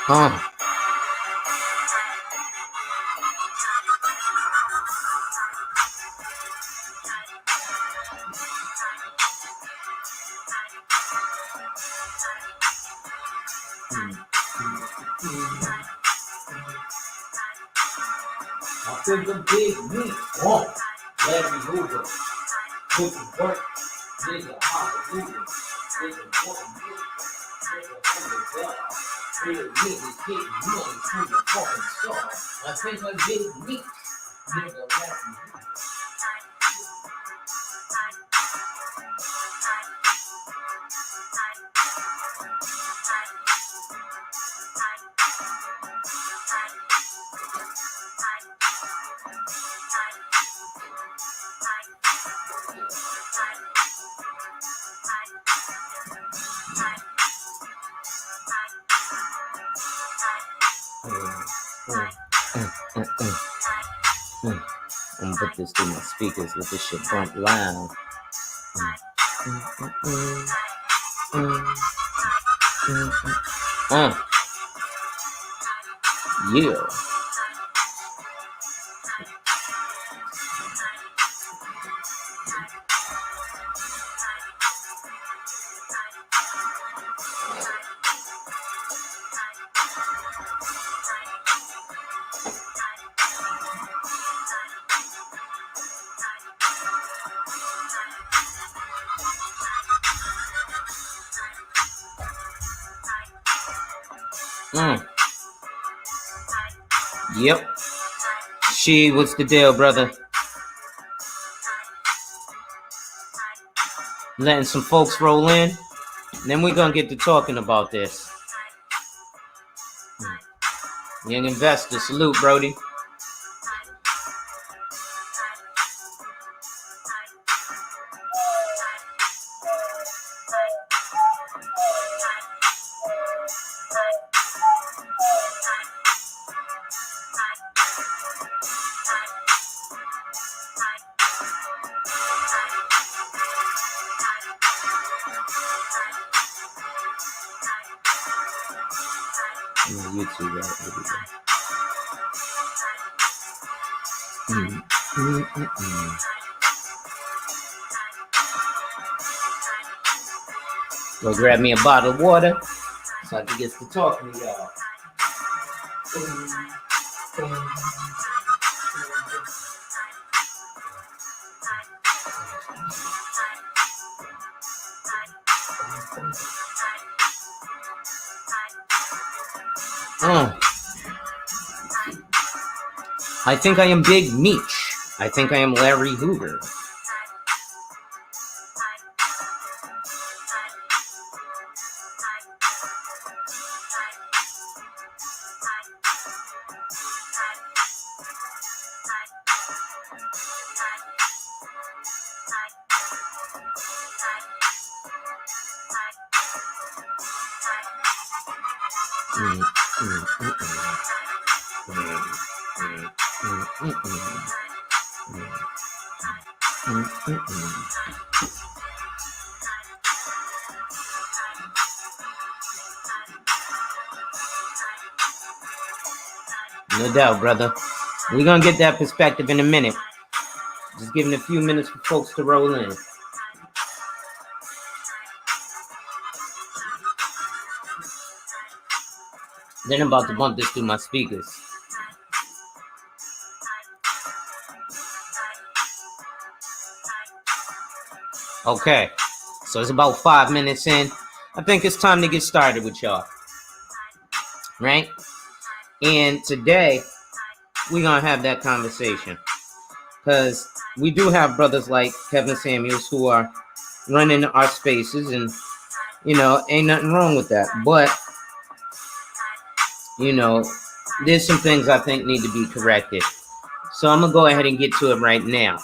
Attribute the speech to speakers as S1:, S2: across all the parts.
S1: I think the big meat. Larry Hoover. Put the work. Nigga, hallelujah. Nigga, real niggas getting money from the fucking star. I think I big meat. Nigga, Larry Hoover.
S2: I'm gonna put this through my speakers with this shit bump loud. Yeah. Yep. What's the deal, brother? Letting some folks roll in. And then we're gonna get to talking about this. Young investor, salute, Brody. YouTube, right? Go grab me a bottle of water so I can get to talking to y'all. I think I am Big Meech. I think I am Larry Hoover. No doubt, brother. We're going to get that perspective in a minute. Just giving a few minutes for folks to roll in. Then I'm about to bump this through my speakers. Okay, so it's about 5 minutes in. I think it's time to get started with y'all. Right? And today, we're going to have that conversation. Because we do have brothers like Kevin Samuels who are running our spaces. And, you know, ain't nothing wrong with that. But, you know, there's some things I think need to be corrected. So I'm going to go ahead and get to it right now.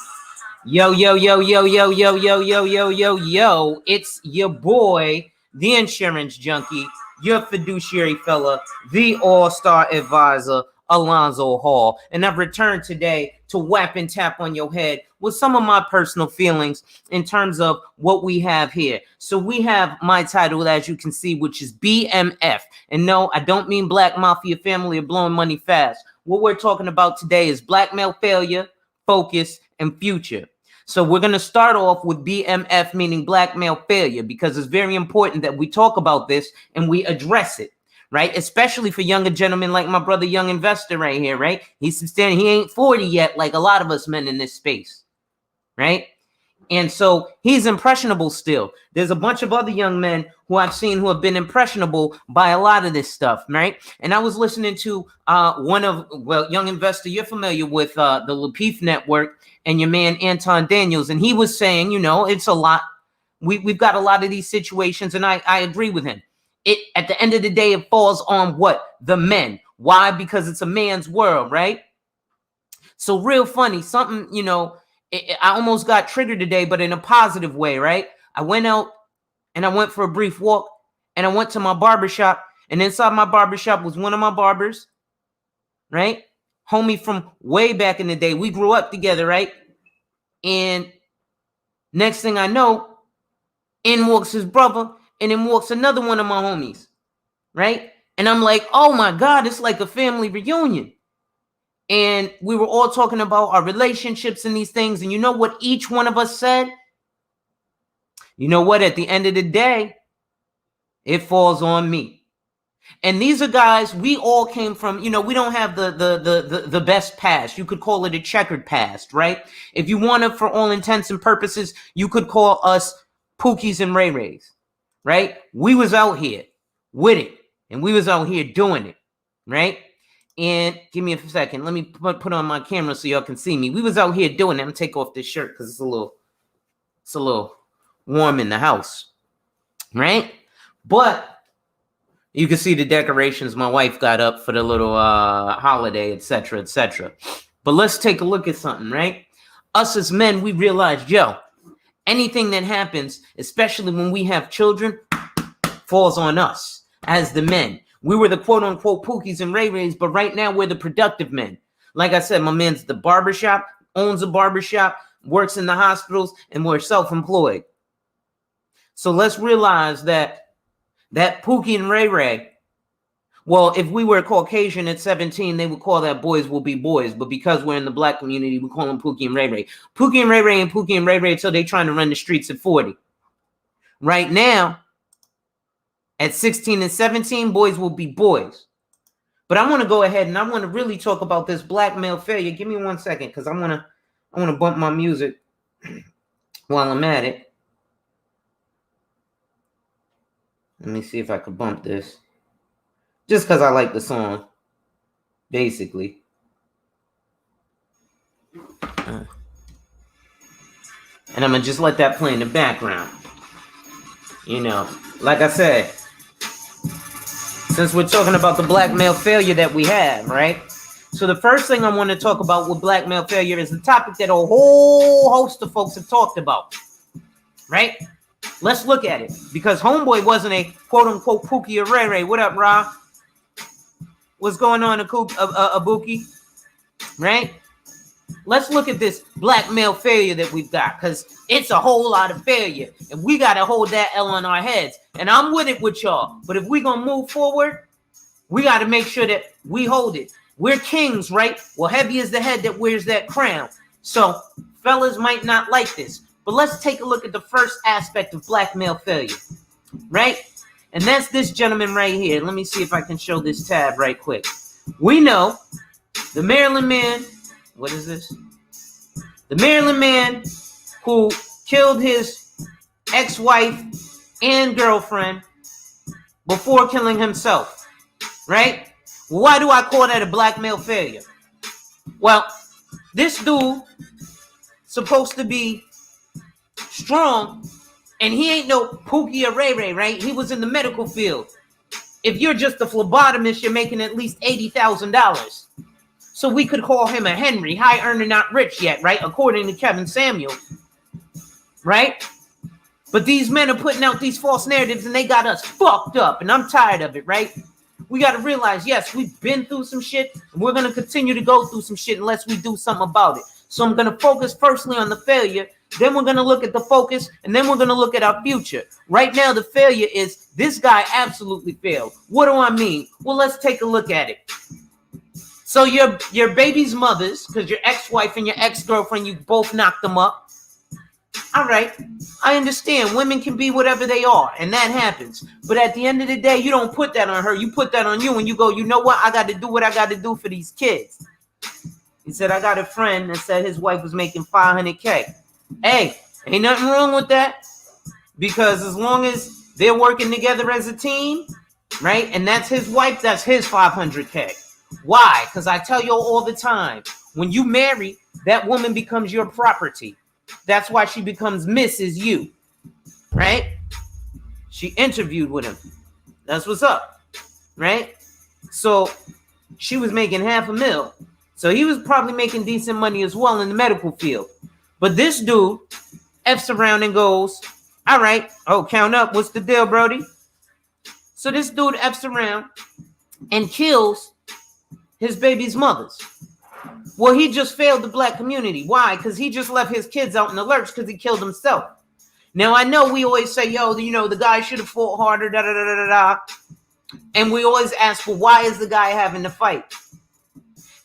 S2: Yo, yo, yo, yo, yo, yo, yo, yo, yo, yo, yo. It's your boy, the insurance junkie, your fiduciary fella, the all-star advisor, Alonzo Hall, and I've returned today to whap and tap on your head with some of my personal feelings in terms of what we have here. So we have my title, as you can see, which is BMF. And no, I don't mean Black Mafia Family or blowing money fast. What we're talking about today is black male failure, focus, and future. So we're going to start off with BMF, meaning black male failure, because it's very important that we talk about this and we address it, right? Especially for younger gentlemen like my brother, Young Investor right here, right? He's substantial. He ain't 40 yet, like a lot of us men in this space, right? And so he's impressionable still. There's a bunch of other young men who I've seen who have been impressionable by a lot of this stuff, right? And I was listening to Young Investor, you're familiar with the Lapeef Network and your man Anton Daniels, and he was saying, it's a lot. We've got a lot of these situations, and I agree with him. At the end of the day, it falls on what? The men. Why? Because it's a man's world, right? So real funny, something, I almost got triggered today, but in a positive way, right? I went out and I went for a brief walk and I went to my barbershop, and inside my barbershop was one of my barbers, right? Homie from way back in the day. We grew up together, right? And next thing I know, in walks his brother, and in walks another one of my homies, right? And I'm like, oh my God, it's like a family reunion. And we were all talking about our relationships and these things. And you know what each one of us said? You know what? At the end of the day, it falls on me. And these are guys, we all came from, we don't have the best past. You could call it a checkered past, right? If you want to, for all intents and purposes, you could call us Pookies and Ray Rays, right? We was out here with it, and we was out here doing it, right? And give me a second. Let me put on my camera so y'all can see me. We was out here doing it. I'm gonna take off this shirt because it's a little warm in the house, right? But you can see the decorations my wife got up for the little holiday, etc., etc. But let's take a look at something, right? Us as men, we realized, anything that happens, especially when we have children, falls on us as the men. We were the quote-unquote Pookies and Ray Rays, but right now we're the productive men. Like I said, my man's the barbershop, owns a barbershop, works in the hospitals, and we're self-employed. So let's realize that Pookie and Ray Ray, well, if we were Caucasian at 17, they would call that boys will be boys. But because we're in the black community, we call them Pookie and Ray Ray. Pookie and Ray Ray and Pookie and Ray Ray until they're trying to run the streets at 40. Right now, at 16 and 17, boys will be boys. But I want to go ahead and I want to really talk about this black male failure. Give me 1 second, because I want to bump my music while I'm at it. Let me see if I could bump this. Just because I like the song, basically. And I'm going to just let that play in the background. Like I said, since we're talking about the black male failure that we have, right? So the first thing I want to talk about with black male failure is the topic that a whole host of folks have talked about, right? Let's look at it, because homeboy wasn't a quote-unquote Pookie or Ray Ray. What up, Ra? What's going on, Abuki? Right? Let's look at this black male failure that we've got, because it's a whole lot of failure, and we got to hold that L on our heads. And I'm with it with y'all, but if we're going to move forward, we got to make sure that we hold it. We're kings, right? Well, heavy is the head that wears that crown. So fellas might not like this, but let's take a look at the first aspect of black male failure, right? And that's this gentleman right here. Let me see if I can show this tab right quick. We know the Maryland man. What is this? The Maryland man who killed his ex-wife and girlfriend before killing himself, right? Why do I call that a black male failure? Well, this dude supposed to be strong, and he ain't no Pookie or Ray Ray, right? He was in the medical field. If you're just a phlebotomist, you're making at least $80,000. So we could call him a Henry, high earner, not rich yet, right? According to Kevin Samuel, right? But these men are putting out these false narratives, and they got us fucked up, and I'm tired of it, right? we got to realize, yes, we've been through some shit, and we're going to continue to go through some shit unless we do something about it. So I'm going to focus firstly on the failure, then we're going to look at the focus, and then we're going to look at our future. Right now, the failure is this guy absolutely failed. What do I mean? Well, let's take a look at it. So your baby's mothers, because your ex-wife and your ex-girlfriend, you both knocked them up. All right, I understand. Women can be whatever they are, and that happens. But at the end of the day, you don't put that on her. You put that on you, and you go, you know what? I got to do what I got to do for these kids. He said, I got a friend that said his wife was making $500K. Hey, ain't nothing wrong with that. Because as long as they're working together as a team, right? And that's his wife, that's his $500K. Why? Because I tell you all the time, when you marry, that woman becomes your property. That's why she becomes Mrs. You, right? She interviewed with him. That's what's up, right? So she was making $500,000. So he was probably making decent money as well in the medical field. But this dude F's around and goes, all right, oh, count up. What's the deal, Brody? So this dude F's around and kills his baby's mothers. Well, he just failed the black community. Why? Because he just left his kids out in the lurch because he killed himself. Now, I know we always say, yo, you know, the guy should have fought harder, da-da-da-da-da-da. And we always ask, well, why is the guy having to fight?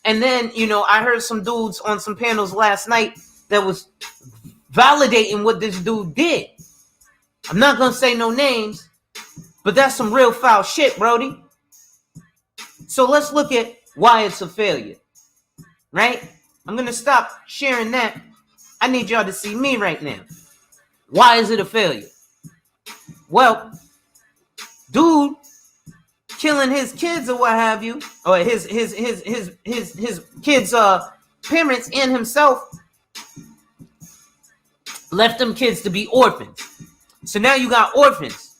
S2: And then, you know, I heard some dudes on some panels last night that was validating what this dude did. I'm not going to say no names, but that's some real foul shit, Brody. So let's look at why it's a failure. Right? I'm going to stop sharing that. I need y'all to see me right now. Why is it a failure? Well, dude killing his kids or what have you, or his kids' parents and himself, left them kids to be orphans. So now you got orphans.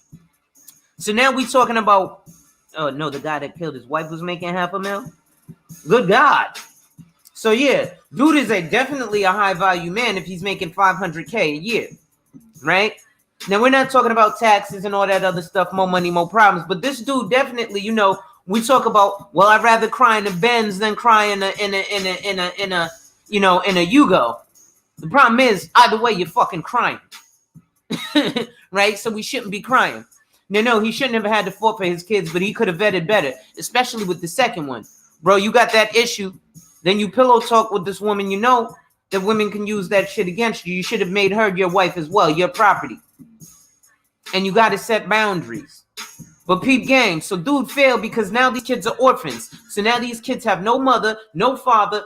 S2: So now we talking about, oh no, the guy that killed his wife was making $500,000? Good God. So yeah, dude is definitely a high value man if he's making $500K a year, right? Now we're not talking about taxes and all that other stuff, more money, more problems. But this dude definitely, you know, we talk about, well, I'd rather cry in a Benz than cry in a Yugo. The problem is, either way, you're fucking crying, right? So we shouldn't be crying. No, he shouldn't have had to fought for his kids, but he could have vetted better, especially with the second one, bro. You got that issue. Then you pillow talk with this woman, you know that women can use that shit against you. You should have made her your wife as well, your property. And you got to set boundaries. But peep game. So dude failed because now these kids are orphans. So now these kids have no mother, no father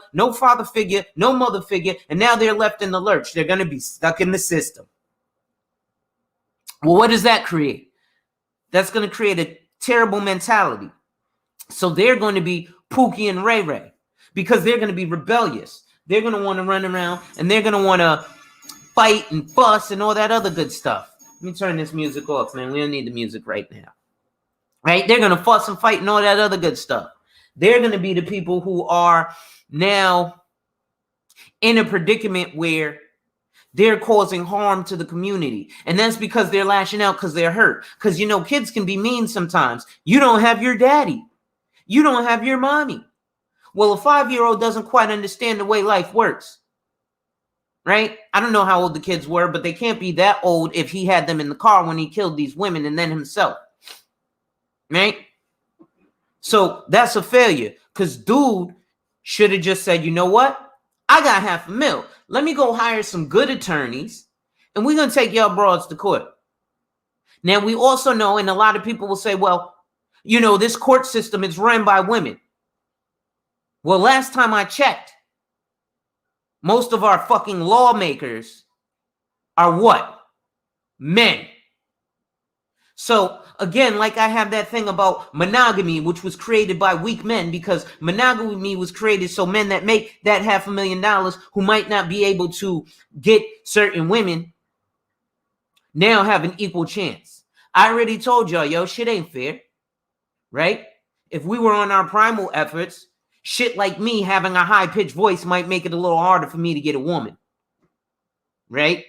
S2: figure, no mother figure. And now they're left in the lurch. They're going to be stuck in the system. Well, what does that create? That's going to create a terrible mentality. So they're going to be Pookie and Ray Ray. Because they're going to be rebellious. They're going to want to run around and they're going to want to fight and fuss and all that other good stuff. Let me turn this music off, man. We don't need the music right now. Right? They're going to fuss and fight and all that other good stuff. They're going to be the people who are now in a predicament where they're causing harm to the community. And that's because they're lashing out because they're hurt. Because, you know, kids can be mean sometimes. You don't have your daddy. You don't have your mommy. Well, a 5-year-old doesn't quite understand the way life works, right? I don't know how old the kids were, but they can't be that old if he had them in the car when he killed these women and then himself, right? So that's a failure because dude should have just said, you know what? I got $500,000. Let me go hire some good attorneys and we're going to take y'all broads to court. Now, we also know, and a lot of people will say, well, you know, this court system is run by women. Well, last time I checked, most of our fucking lawmakers are what? Men. So, again, like I have that thing about monogamy, which was created by weak men, because monogamy was created so men that make that $500,000 who might not be able to get certain women now have an equal chance. I already told y'all, yo, shit ain't fair, right? If we were on our primal efforts, shit like me having a high-pitched voice might make it a little harder for me to get a woman, right?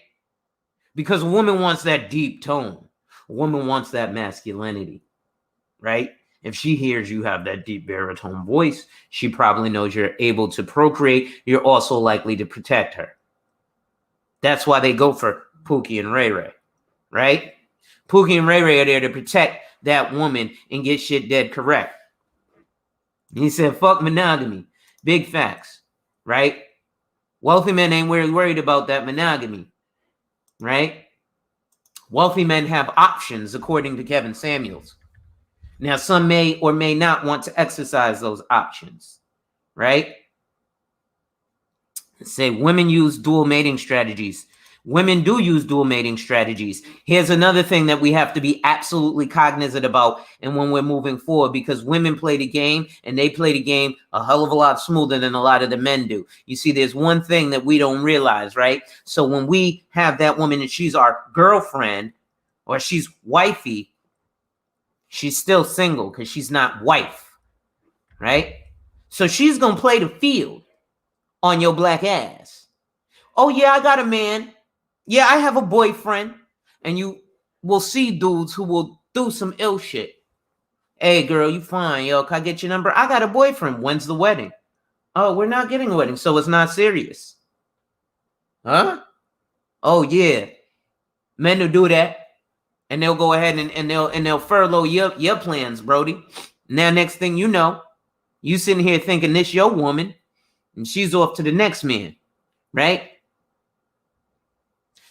S2: Because a woman wants that deep tone. A woman wants that masculinity, right? If she hears you have that deep baritone voice, she probably knows you're able to procreate. You're also likely to protect her. That's why they go for Pookie and Ray Ray, right? Pookie and Ray Ray are there to protect that woman and get shit dead correct. He said, fuck monogamy. Big facts, right? Wealthy men ain't worried about that monogamy, right? Wealthy men have options, according to Kevin Samuels. Now, some may or may not want to exercise those options, right? Say women use dual mating strategies. Women do use dual mating strategies. Here's another thing that we have to be absolutely cognizant about, and when we're moving forward, because women play the game, and they play the game a hell of a lot smoother than a lot of the men do. You see, there's one thing that we don't realize, right? So when we have that woman and she's our girlfriend or she's wifey, she's still single because she's not wife, right? So she's going to play the field on your black ass. Oh, yeah, I got a man. Yeah, I have a boyfriend. And you will see dudes who will do some ill shit. Hey, girl, you fine. Yo, can I get your number? I got a boyfriend. When's the wedding? Oh, we're not getting a wedding, so it's not serious. Huh? Oh, yeah. Men will do that. And they'll go ahead and they'll furlough your plans, Brody. Now, next thing you know, you sitting here thinking this your woman, and she's off to the next man, right?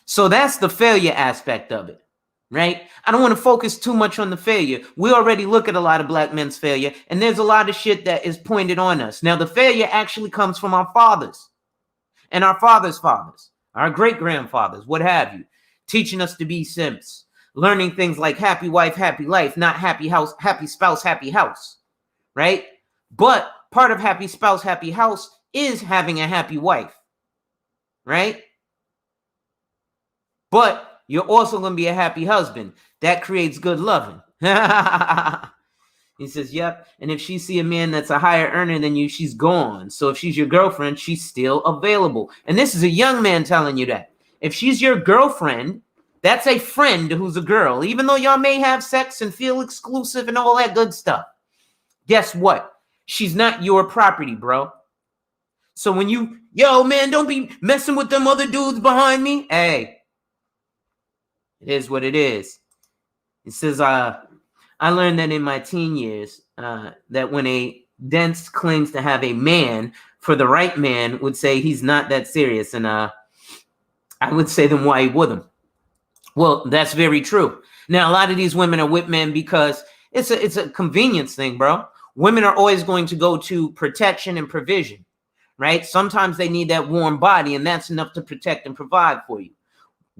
S2: So that's the failure aspect of it, right? I don't want to focus too much on the failure. We already look at a lot of black men's failure, and there's a lot of shit that is pointed on us. Now, the failure actually comes from our fathers and our fathers' fathers, our great-grandfathers, what have you, teaching us to be simps, learning things like happy wife, happy life, not happy house, happy spouse, happy house, right? But part of happy spouse, happy house is having a happy wife, right? But you're also going to be a happy husband. That creates good loving. He says, yep. And if she see a man that's a higher earner than you, she's gone. So if she's your girlfriend, she's still available. And this is a young man telling you that. If she's your girlfriend, that's a friend who's a girl. Even though y'all may have sex and feel exclusive and all that good stuff. Guess what? She's not your property, bro. So when you, yo, man, don't be messing with them other dudes behind me. Hey. It is what it is. It says, I learned that in my teen years, that when a dentist claims to have a man, for the right man would say he's not that serious. And I would say, then why he with him? Well, that's very true. Now, a lot of these women are with men because it's a convenience thing, bro. Women are always going to go to protection and provision, right? Sometimes they need that warm body, and that's enough to protect and provide for you.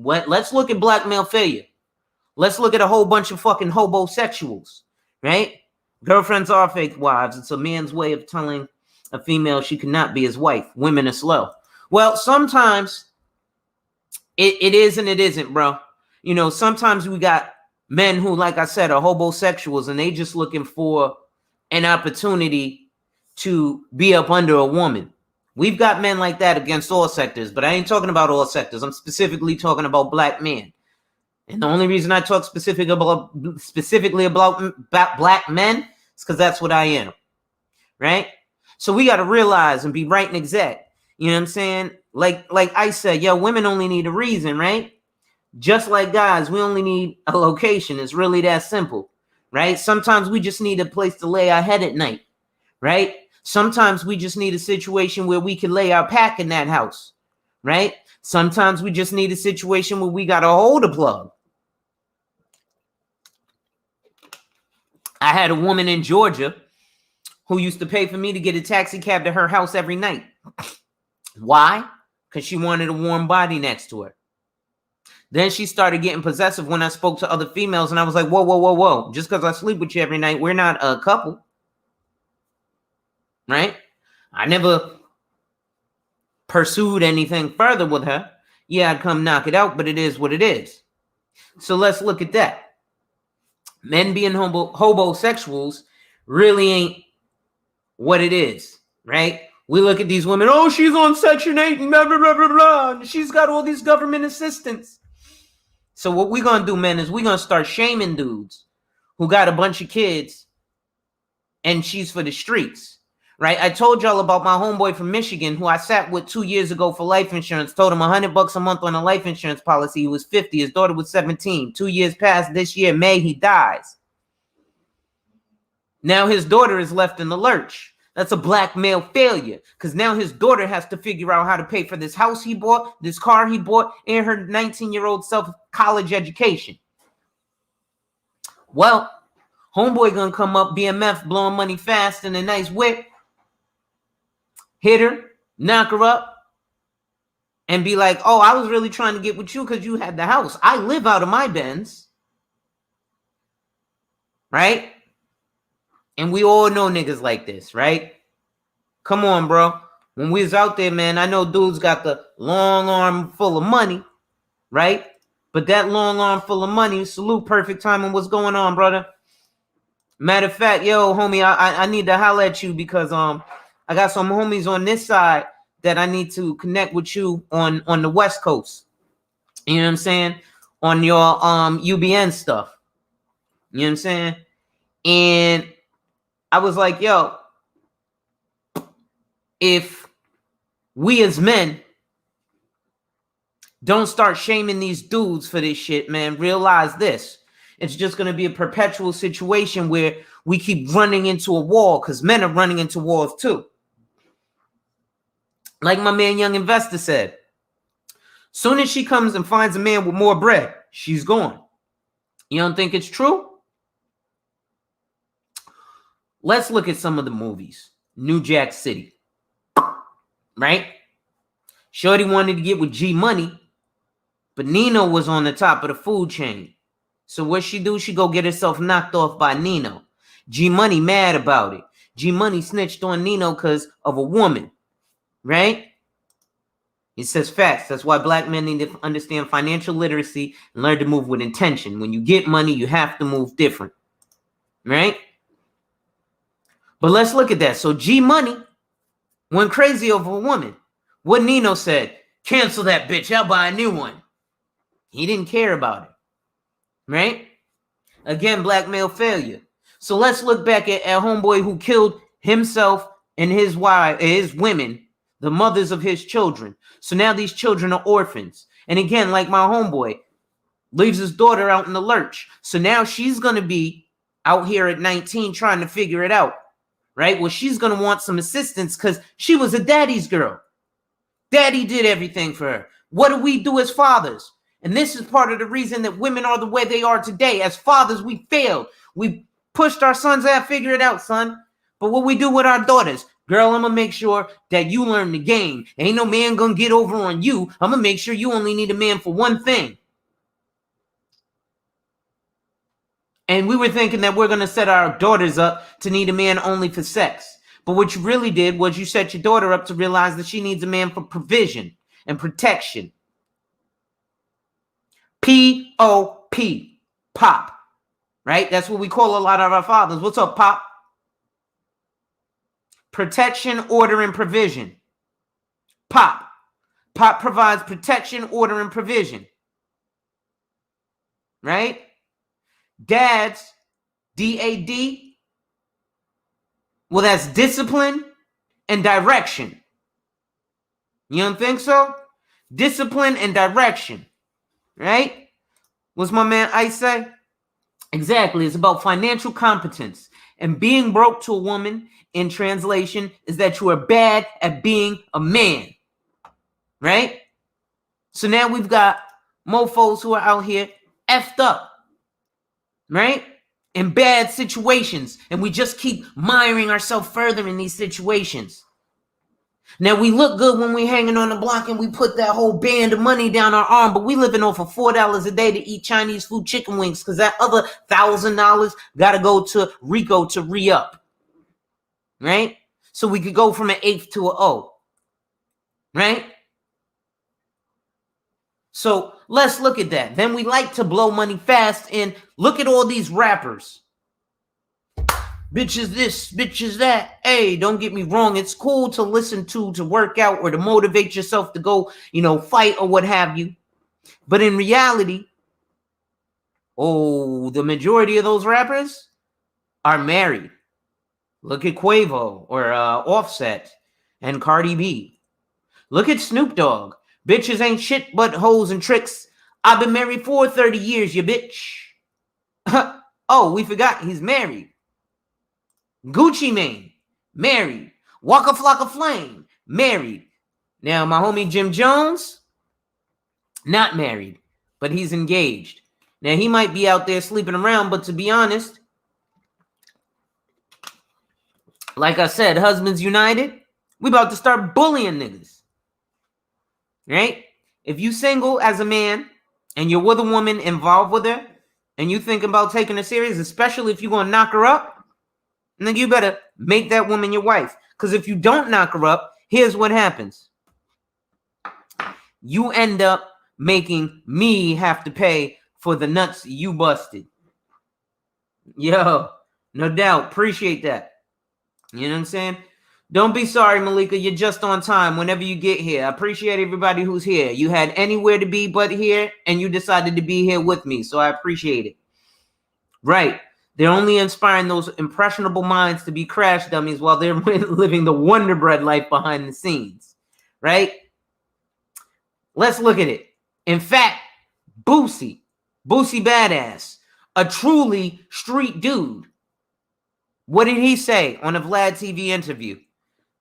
S2: Let's look at black male failure. Let's look at a whole bunch of fucking hobosexuals, right? Girlfriends are fake wives. It's a man's way of telling a female she cannot be his wife. Women are slow. Well, sometimes it is and it isn't, bro. You know, sometimes we got men who, like I said, are hobosexuals, and they just looking for an opportunity to be up under a woman. We've got men like that against all sectors, but I ain't talking about all sectors. I'm specifically talking about black men. And the only reason I talk specifically about black men is because that's what I am, right? So we got to realize and be right and exact. You know what I'm saying? Like I said, yo, women only need a reason, right? Just like guys, we only need a location. It's really that simple, right? Sometimes we just need a place to lay our head at night, right? Sometimes we just need a situation where we can lay our pack in that house, right? Sometimes we just need a situation where we got to hold a plug. I had a woman in Georgia who used to pay for me to get a taxi cab to her house every night. Why? Because she wanted a warm body next to her. Then she started getting possessive when I spoke to other females, and I was like, whoa, whoa, whoa, whoa. Just because I sleep with you every night, we're not a couple. Right? I never pursued anything further with her. Yeah, I'd come knock it out, but it is what it is. So let's look at that. Men being hobosexuals really ain't what it is, right? We look at these women, oh, she's on Section 8 and blah, blah, blah, blah, blah. And she's got all these government assistance. So what we're going to do, men, is we're going to start shaming dudes who got a bunch of kids and she's for the streets. Right? I told y'all about my homeboy from Michigan who I sat with 2 years ago for life insurance. Told him $100 a month on a life insurance policy. He was 50. His daughter was 17. 2 years passed. This year, May, he dies. Now his daughter is left in the lurch. That's a black male failure because now his daughter has to figure out how to pay for this house he bought, this car he bought, and her 19-year-old self college education. Well, homeboy gonna come up, BMF, blowing money fast in a nice whip, hit her, knock her up, and be like, oh, I was really trying to get with you because you had the house. I live out of my Benz. Right? And we all know niggas like this, right? Come on, bro. When we was out there, man, I know dudes got the long arm full of money, right? But that long arm full of money, salute, perfect timing. What's going on, brother? Matter of fact, yo, homie, I need to holler at you because I got some homies on this side that I need to connect with you on the West Coast. You know what I'm saying? On your UBN stuff. You know what I'm saying? And I was like, yo, if we as men don't start shaming these dudes for this shit, man, realize this. It's just going to be a perpetual situation where we keep running into a wall because men are running into walls too. Like my man Young Investor said, soon as she comes and finds a man with more bread, she's gone. You don't think it's true? Let's look at some of the movies. New Jack City. Right? Shorty wanted to get with G Money, but Nino was on the top of the food chain. So what she do? She go get herself knocked off by Nino. G Money mad about it. G Money snitched on Nino because of a woman. Right? It says facts. That's why black men need to understand financial literacy and learn to move with intention. When you get money, you have to move different. Right? But let's look at that. So G Money went crazy over a woman. What Nino said, cancel that bitch. I'll buy a new one. He didn't care about it. Right? Again, black male failure. So let's look back at homeboy who killed himself and his wife, his women, the mothers of his children. So now these children are orphans. And again, like my homeboy, leaves his daughter out in the lurch. So now she's going to be out here at 19 trying to figure it out. Right? Well, she's going to want some assistance because she was a daddy's girl. Daddy did everything for her. What do we do as fathers? And this is part of the reason that women are the way they are today. As fathers, we failed. We pushed our sons out, figure it out, son. But what we do with our daughters, girl, I'm going to make sure that you learn the game. Ain't no man going to get over on you. I'm going to make sure you only need a man for one thing. And we were thinking that we're going to set our daughters up to need a man only for sex. But what you really did was you set your daughter up to realize that she needs a man for provision and protection. P-O-P. Pop. Right? That's what we call a lot of our fathers. What's up, Pop? Protection, order, and provision. Pop. Pop provides protection, order, and provision. Right? Dads, D-A-D, well, that's discipline and direction. You don't think so? Discipline and direction, right? What's my man Ice say? Exactly. It's about financial competence. And being broke to a woman, in translation, is that you are bad at being a man, right? So now we've got mofos who are out here effed up. Right? In bad situations. And we just keep miring ourselves further in these situations. Now, we look good when we hanging on the block and we put that whole band of money down our arm, but we living off of $4 a day to eat Chinese food chicken wings because that other $1,000 got to go to Rico to re-up. Right? So we could go from an eighth to an O. Right? So let's look at that. Then we like to blow money fast and look at all these rappers. Bitch is this, bitch is that. Hey, don't get me wrong. It's cool to listen to work out or to motivate yourself to go, fight or what have you. But in reality, the majority of those rappers are married. Look at Quavo or Offset and Cardi B. Look at Snoop Dogg. Bitches ain't shit but hoes and tricks. I've been married for 30 years, you bitch. Oh, we forgot he's married. Gucci Mane, married. Waka Flocka Flame, married. Now, my homie Jim Jones, not married, but he's engaged. Now, he might be out there sleeping around, but to be honest, like I said, husbands united, we about to start bullying niggas. Right? If you single as a man and you're with a woman involved with her and you think about taking her serious, especially if you're going to knock her up, then you better make that woman your wife. Because if you don't knock her up, here's what happens. You end up making me have to pay for the nuts you busted. Yo, no doubt. Appreciate that. You know what I'm saying? Don't be sorry, Malika. You're just on time whenever you get here. I appreciate everybody who's here. You had anywhere to be but here, and you decided to be here with me, so I appreciate it. Right. They're only inspiring those impressionable minds to be crash dummies while they're living the Wonder Bread life behind the scenes. Right? Let's look at it. In fact, Boosie Badass, a truly street dude. What did he say on a Vlad TV interview?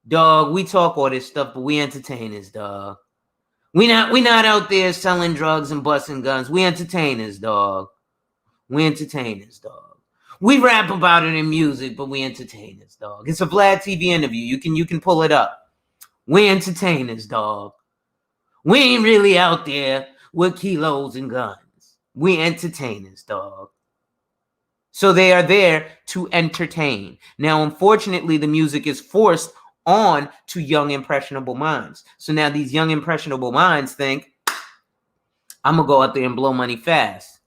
S2: Dog, we talk all this stuff, but we entertainers, dog. We not out there selling drugs and busting guns. We entertainers, dog. We entertainers, dog. We rap about it in music, but we entertainers, dog. It's a Vlad TV interview. You can pull it up. We entertainers, dog. We ain't really out there with kilos and guns. We entertainers, dog. So they are there to entertain. Now, unfortunately, the music is forced on to young, impressionable minds. So now these young, impressionable minds think, I'm going to go out there and blow money fast.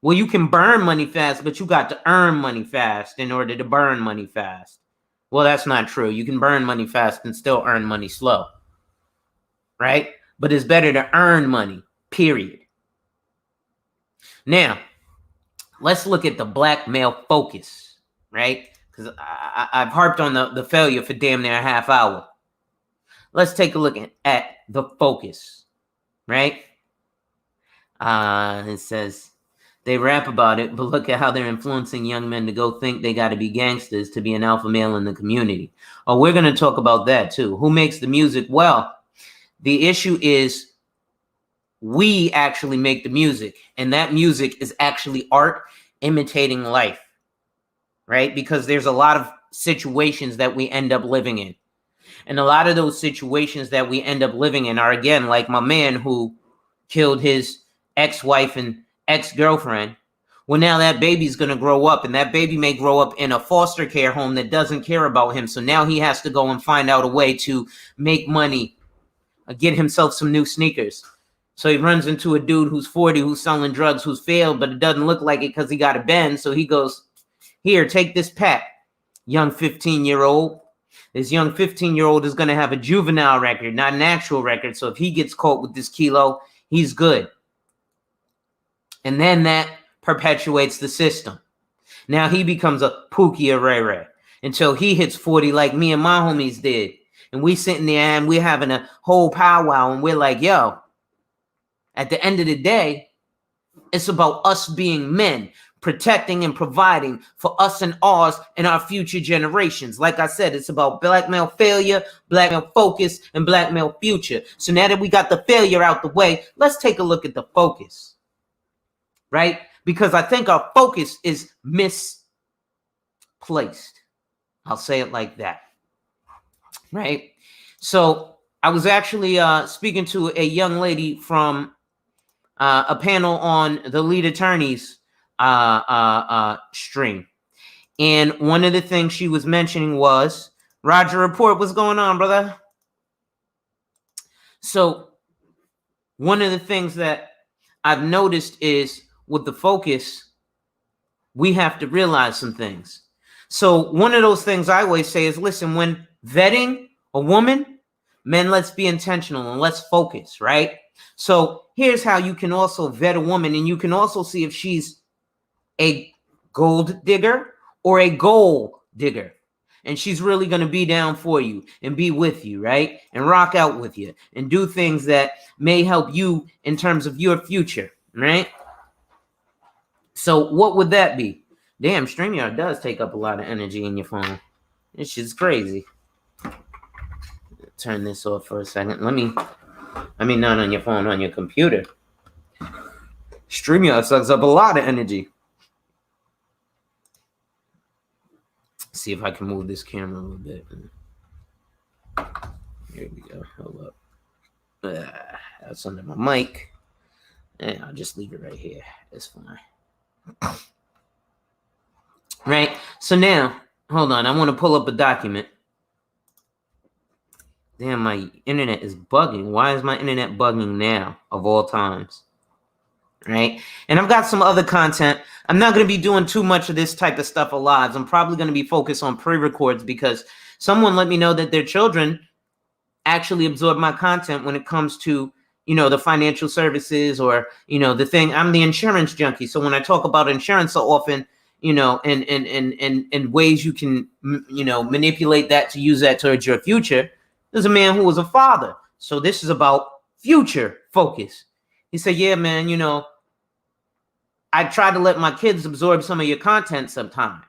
S2: Well, you can burn money fast, but you got to earn money fast in order to burn money fast. Well, that's not true. You can burn money fast and still earn money slow. Right? But it's better to earn money, period. Now, let's look at the black male focus, right? Because I've harped on the failure for damn near a half hour. Let's take a look at the focus, right? It says, they rap about it, but look at how they're influencing young men to go think they got to be gangsters to be an alpha male in the community. Oh, we're going to talk about that too. Who makes the music? Well, the issue is we actually make the music, and that music is actually art imitating life, right? Because there's a lot of situations that we end up living in. And a lot of those situations that we end up living in are, again, like my man who killed his ex-wife and ex-girlfriend. Well, now that baby's going to grow up, and that baby may grow up in a foster care home that doesn't care about him. So now he has to go and find out a way to make money, get himself some new sneakers. So he runs into a dude who's 40, who's selling drugs, who's failed, but it doesn't look like it because he got a bend. So he goes, here, take this pack, young 15-year-old. This young 15-year-old is going to have a juvenile record, not an actual record. So if he gets caught with this kilo, he's good. And then that perpetuates the system. Now he becomes a Pookie or Ray Ray until he hits 40 like me and my homies did. And we sitting there and we're having a whole powwow and we're like, yo, at the end of the day, it's about us being men, protecting and providing for us and ours and our future generations. Like I said, it's about black male failure, black male focus, and black male future. So now that we got the failure out the way, let's take a look at the focus, right? Because I think our focus is misplaced. I'll say it like that, right? So I was actually speaking to a young lady from a panel on the lead attorney's stream. And one of the things she was mentioning was, Roger Report, what's going on, brother? So one of the things that I've noticed is with the focus, we have to realize some things. So one of those things I always say is, listen, when vetting a woman, men, let's be intentional and let's focus, right? So here's how you can also vet a woman, and you can also see if she's a gold digger or a goal digger. And she's really going to be down for you and be with you, right? And rock out with you and do things that may help you in terms of your future, right? So what would that be? Damn, StreamYard does take up a lot of energy in your phone. This shit's crazy. Turn this off for a second. Not on your phone, on your computer. StreamYard sucks up a lot of energy. See if I can move this camera a little bit. Here we go. Hold up. That's under my mic. And I'll just leave it right here. It's fine. Right? So now, hold on. I want to pull up a document. Damn, my internet is bugging. Why is my internet bugging now, of all times? Right? And I've got some other content. I'm not going to be doing too much of this type of stuff live. I'm probably going to be focused on pre-records because someone let me know that their children actually absorb my content when it comes to, the financial services or, the thing. I'm the insurance junkie. So when I talk about insurance so often, and ways you can, manipulate that to use that towards your future. There's a man who was a father. So this is about future focus. He said, yeah, man, I try to let my kids absorb some of your content sometimes.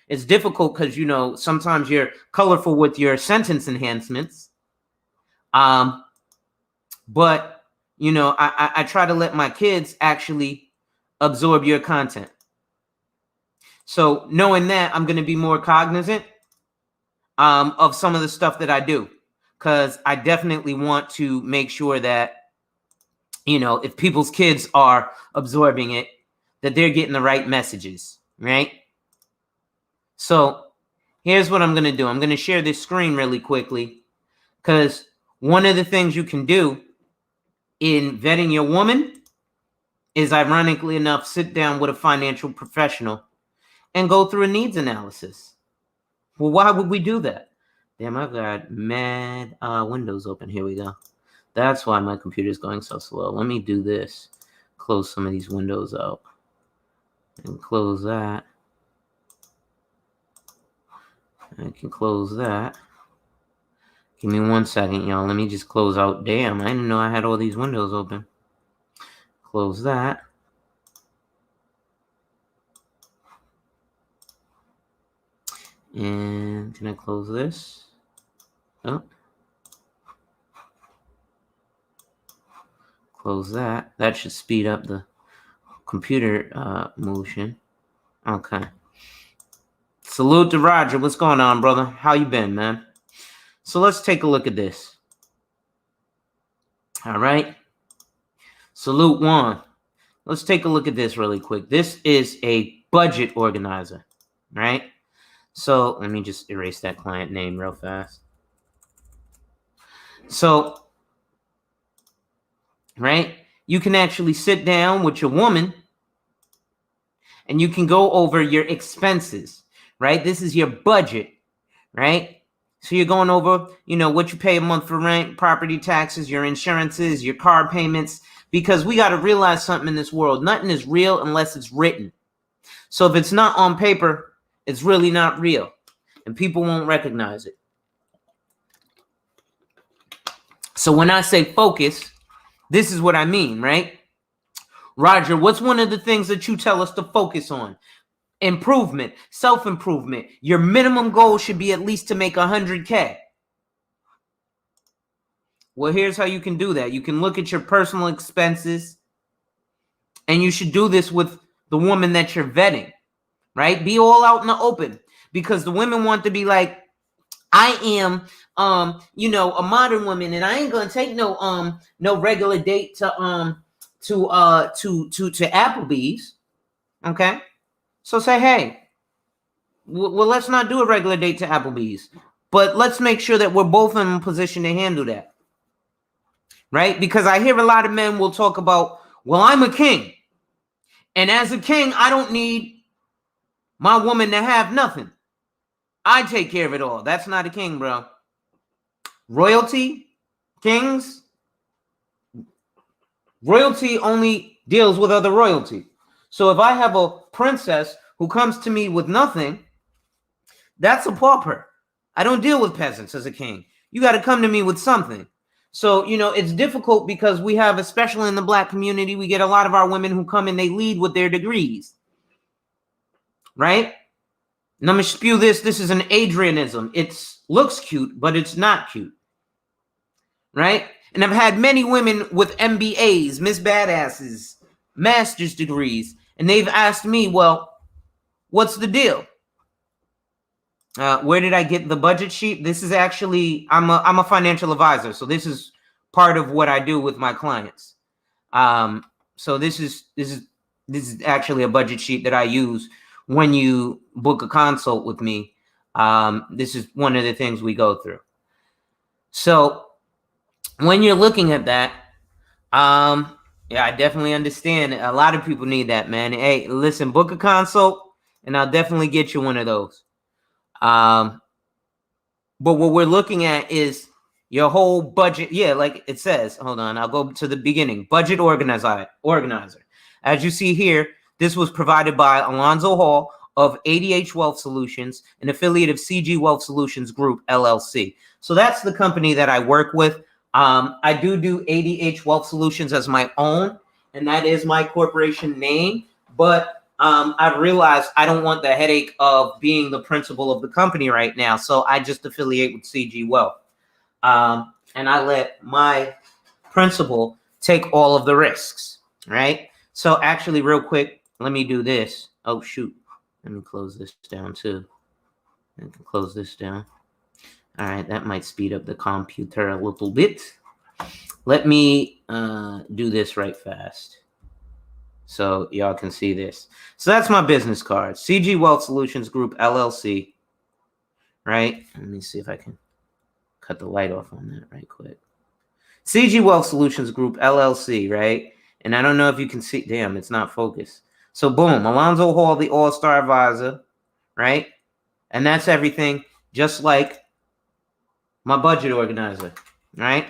S2: It's difficult because, sometimes you're colorful with your sentence enhancements. But, I try to let my kids actually absorb your content. So knowing that, I'm going to be more cognizant of some of the stuff that I do. Because I definitely want to make sure that, if people's kids are absorbing it, that they're getting the right messages, right? So here's what I'm going to do. I'm going to share this screen really quickly because one of the things you can do in vetting your woman is, ironically enough, sit down with a financial professional and go through a needs analysis. Well, why would we do that? Damn, I've got mad windows open. Here we go. That's why my computer is going so slow. Let me do this. Close some of these windows out. And close that. I can close that. Give me 1 second, y'all. Let me just close out. Damn, I didn't know I had all these windows open. Close that. And can I close this? Oh. Close that. That should speed up the computer motion. Okay. Salute to Roger. What's going on, brother? How you been, man? So let's take a look at this. All right. Salute Juan. Let's take a look at this really quick. This is a budget organizer, right? So let me just erase that client name real fast. So, right, you can actually sit down with your woman and you can go over your expenses, right? This is your budget, right? So you're going over, what you pay a month for rent, property taxes, your insurances, your car payments, because we got to realize something in this world. Nothing is real unless it's written. So if it's not on paper, it's really not real and people won't recognize it. So when I say focus, this is what I mean, right? Roger, what's one of the things that you tell us to focus on? Improvement, self-improvement. Your minimum goal should be at least to make 100K. Well, here's how you can do that. You can look at your personal expenses, and you should do this with the woman that you're vetting, right? Be all out in the open, because the women want to be like, I am, a modern woman, and I ain't gonna take no regular date to Applebee's. Okay, so say, hey, well, let's not do a regular date to Applebee's, but let's make sure that we're both in a position to handle that, right? Because I hear a lot of men will talk about, well, I'm a king, and as a king, I don't need my woman to have nothing. I take care of it all. That's not a king, bro. Royalty, kings, royalty only deals with other royalty. So if I have a princess who comes to me with nothing, that's a pauper. I don't deal with peasants as a king. You got to come to me with something. So, it's difficult because we have, especially in the black community, we get a lot of our women who come and they lead with their degrees. Right? And I'm going to spew this. This is an Adrianism. It looks cute, but it's not cute. Right? And I've had many women with MBAs, Miss Badasses, master's degrees, and they've asked me, well, what's the deal? Where did I get the budget sheet? This is actually, I'm a financial advisor, so this is part of what I do with my clients. So this is actually a budget sheet that I use when you book a consult with me. This is one of the things we go through. So when you're looking at that, yeah, I definitely understand. A lot of people need that, man. Hey, listen, book a consult, and I'll definitely get you one of those. But what we're looking at is your whole budget. Yeah, like it says, hold on, I'll go to the beginning. Budget organizer. As you see here, this was provided by Alonzo Hall of ADH Wealth Solutions, an affiliate of CG Wealth Solutions Group, LLC. So that's the company that I work with. I do ADH Wealth Solutions as my own, and that is my corporation name. But I've realized I don't want the headache of being the principal of the company right now. So I just affiliate with CG Wealth. And I let my principal take all of the risks, right? So actually, real quick, let me do this. Oh, shoot. Let me close this down too. I can close this down. All right, that might speed up the computer a little bit. Let me do this right fast so y'all can see this. So that's my business card. CG Wealth Solutions Group, LLC. Right? Let me see if I can cut the light off on that right quick. CG Wealth Solutions Group, LLC, right? And I don't know if you can see. Damn, it's not focused. So boom, Alonzo Hall, the All-Star Advisor, right? And that's everything, just like my budget organizer, right?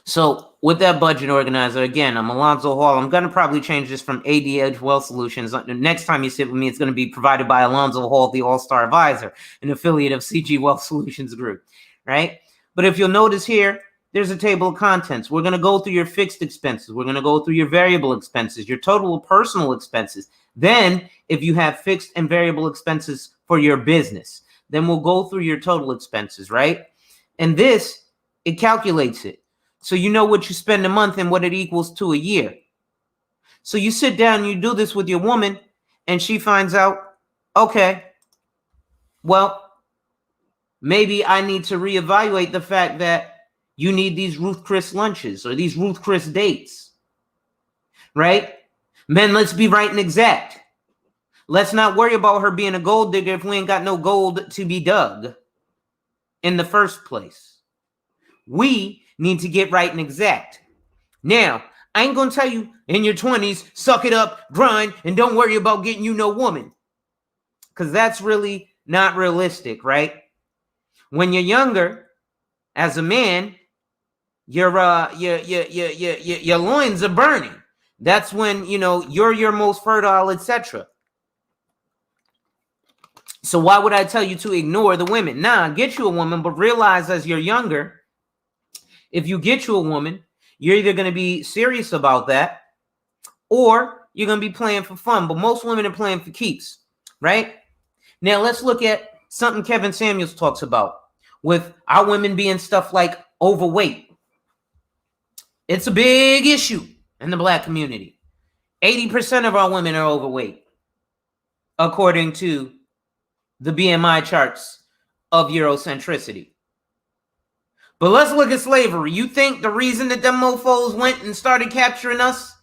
S2: So with that budget organizer, again, I'm Alonzo Hall. I'm going to probably change this from ADH Wealth Solutions. Next time you sit with me, it's going to be provided by Alonzo Hall, the All-Star Advisor, an affiliate of CG Wealth Solutions Group, right? But if you'll notice here, there's a table of contents. We're going to go through your fixed expenses. We're going to go through your variable expenses, your total personal expenses. Then if you have fixed and variable expenses for your business, then we'll go through your total expenses, right? And this, it calculates it. So you know what you spend a month and what it equals to a year. So you sit down and you do this with your woman and she finds out, okay, well, maybe I need to reevaluate the fact that you need these Ruth Chris lunches or these Ruth Chris dates, right? Men, let's be right and exact. Let's not worry about her being a gold digger if we ain't got no gold to be dug in the first place. We need to get right and exact. Now, I ain't going to tell you in your 20s, suck it up, grind, and don't worry about getting you no woman. Because that's really not realistic, right? When you're younger, as a man, your loins are burning. That's when, you're your most fertile, etc. So why would I tell you to ignore the women? Nah, get you a woman, but realize as you're younger, if you get you a woman, you're either going to be serious about that or you're going to be playing for fun. But most women are playing for keeps, right? Now, let's look at something Kevin Samuels talks about with our women being stuff like overweight. It's a big issue in the black community. 80% of our women are overweight, according to the BMI charts of Eurocentricity. But let's look at slavery. You think the reason that them mofos went and started capturing us?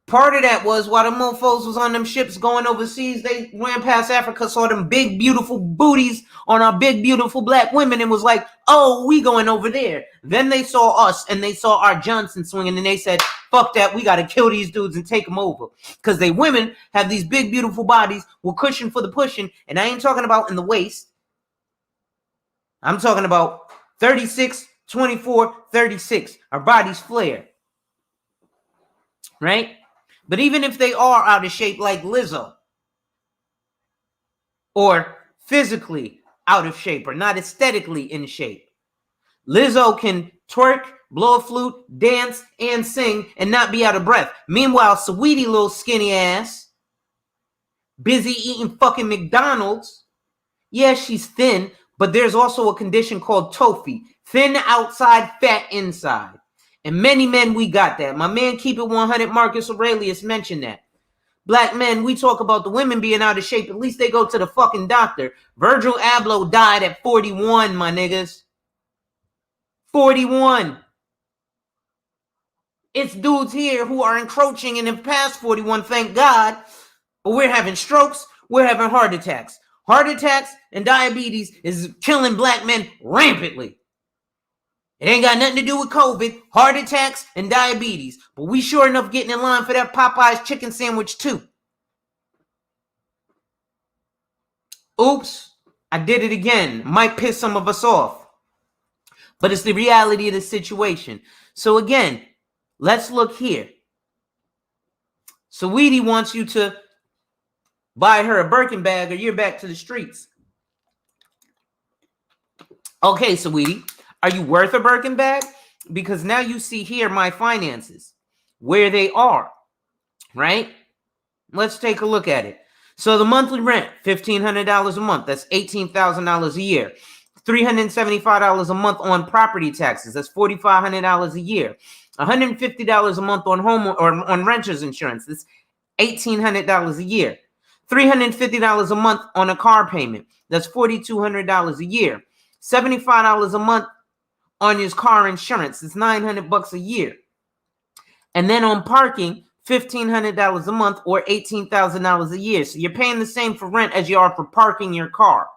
S2: Part of that was while the mofos was on them ships going overseas, they ran past Africa, saw them big, beautiful booties on our big, beautiful black women and was like, oh, we going over there. Then they saw us and they saw our Johnson swinging and they said, fuck that, we got to kill these dudes and take them over. Because they women have these big, beautiful bodies with cushion for the pushing. And I ain't talking about in the waist. I'm talking about 36, 24, 36. Our bodies flare. Right? But even if they are out of shape like Lizzo, or physically out of shape or not aesthetically in shape. Lizzo can twerk, blow a flute, dance, and sing and not be out of breath. Meanwhile, Saweetie, little skinny ass, busy eating fucking McDonald's. Yeah, she's thin, but there's also a condition called TOFI. Thin outside, fat inside. And many men, we got that. My man, Keep It 100, Marcus Aurelius mentioned that. Black men, we talk about the women being out of shape. At least they go to the fucking doctor. Virgil Abloh died at 41, my niggas. 41. It's dudes here who are encroaching and have passed 41, thank God. But we're having strokes. We're having heart attacks. Heart attacks and diabetes is killing black men rampantly. It ain't got nothing to do with COVID, heart attacks, and diabetes. But we sure enough getting in line for that Popeye's chicken sandwich too. Oops, I did it again. Might piss some of us off. But it's the reality of the situation. So again, let's look here. Saweetie wants you to buy her a Birkin bag or you're back to the streets. Okay, Saweetie, are you worth a Birkin bag? Because now you see here my finances, where they are, right? Let's take a look at it. So the monthly rent, $1,500 a month. That's $18,000 a year. $375 a month on property taxes. That's $4,500 a year. $150 a month on home or on renter's insurance. That's $1,800 a year. $350 a month on a car payment. That's $4,200 a year. $75 a month on your car insurance. It's $900 a year. And then on parking, $1,500 a month or $18,000 a year. So you're paying the same for rent as you are for parking your car.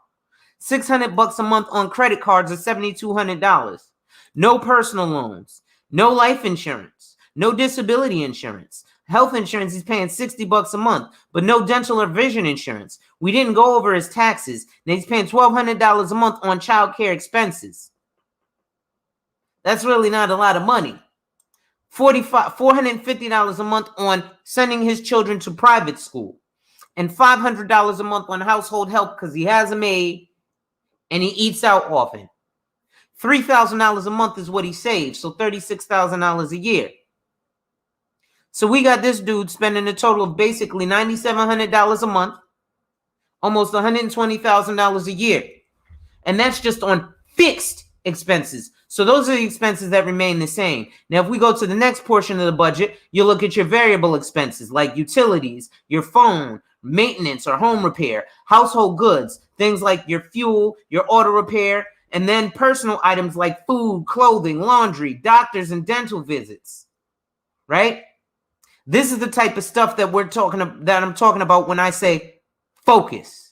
S2: $600 a month on credit cards or $7,200. No personal loans, no life insurance, no disability insurance. Health insurance, he's paying $60 a month, but no dental or vision insurance. We didn't go over his taxes. Now he's paying $1,200 a month on child care expenses. That's really not a lot of money. $450 a month on sending his children to private school. And $500 a month on household help because he has a maid and he eats out often. $3,000 a month is what he saves, so $36,000 a year. So we got this dude spending a total of basically $9,700 a month, almost $120,000 a year. And that's just on fixed expenses. So those are the expenses that remain the same. Now, if we go to the next portion of the budget, you look at your variable expenses like utilities, your phone, maintenance or home repair, household goods, things like your fuel, your auto repair, and then personal items like food, clothing, laundry, doctors, and dental visits, right? This is the type of stuff that I'm talking about when I say focus.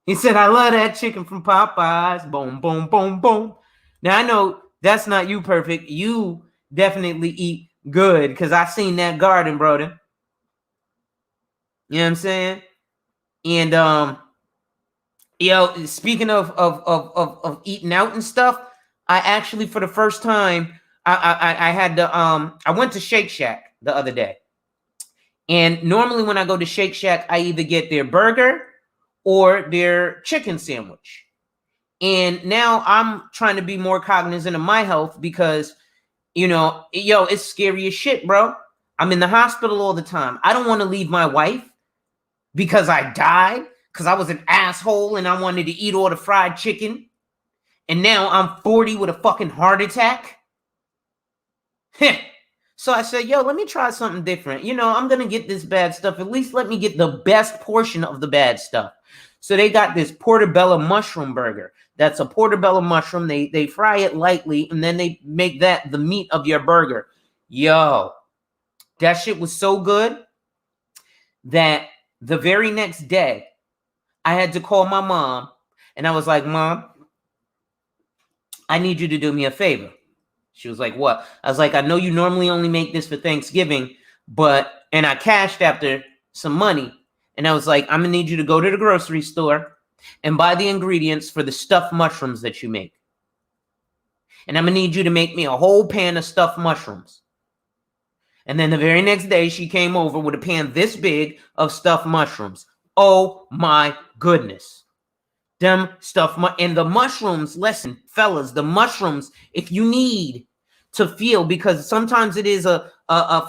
S2: He said, I love that chicken from Popeyes. Boom, boom, boom, boom. Now, I know that's not you, Perfect. You definitely eat good because I seen that garden, brother. You know what I'm saying? And, speaking of eating out and stuff, I actually, for the first time, I went to Shake Shack the other day. And normally when I go to Shake Shack, I either get their burger or their chicken sandwich. And now I'm trying to be more cognizant of my health because, it's scary as shit, bro. I'm in the hospital all the time. I don't want to leave my wife because I died, because I was an asshole and I wanted to eat all the fried chicken. And now I'm 40 with a fucking heart attack. So I said, let me try something different. I'm going to get this bad stuff. At least let me get the best portion of the bad stuff. So they got this portobello mushroom burger. That's a portobello mushroom. They fry it lightly, and then they make that the meat of your burger. That shit was so good that the very next day, I had to call my mom, and I was like, Mom, I need you to do me a favor. She was like, what? I was like, I know you normally only make this for Thanksgiving, and I cashed after some money. And I was like, I'm going to need you to go to the grocery store and buy the ingredients for the stuffed mushrooms that you make. And I'm going to need you to make me a whole pan of stuffed mushrooms. And then the very next day, she came over with a pan this big of stuffed mushrooms. Oh my goodness. them stuff. And the mushrooms, listen, fellas, the mushrooms, if you need to feel, because sometimes it is a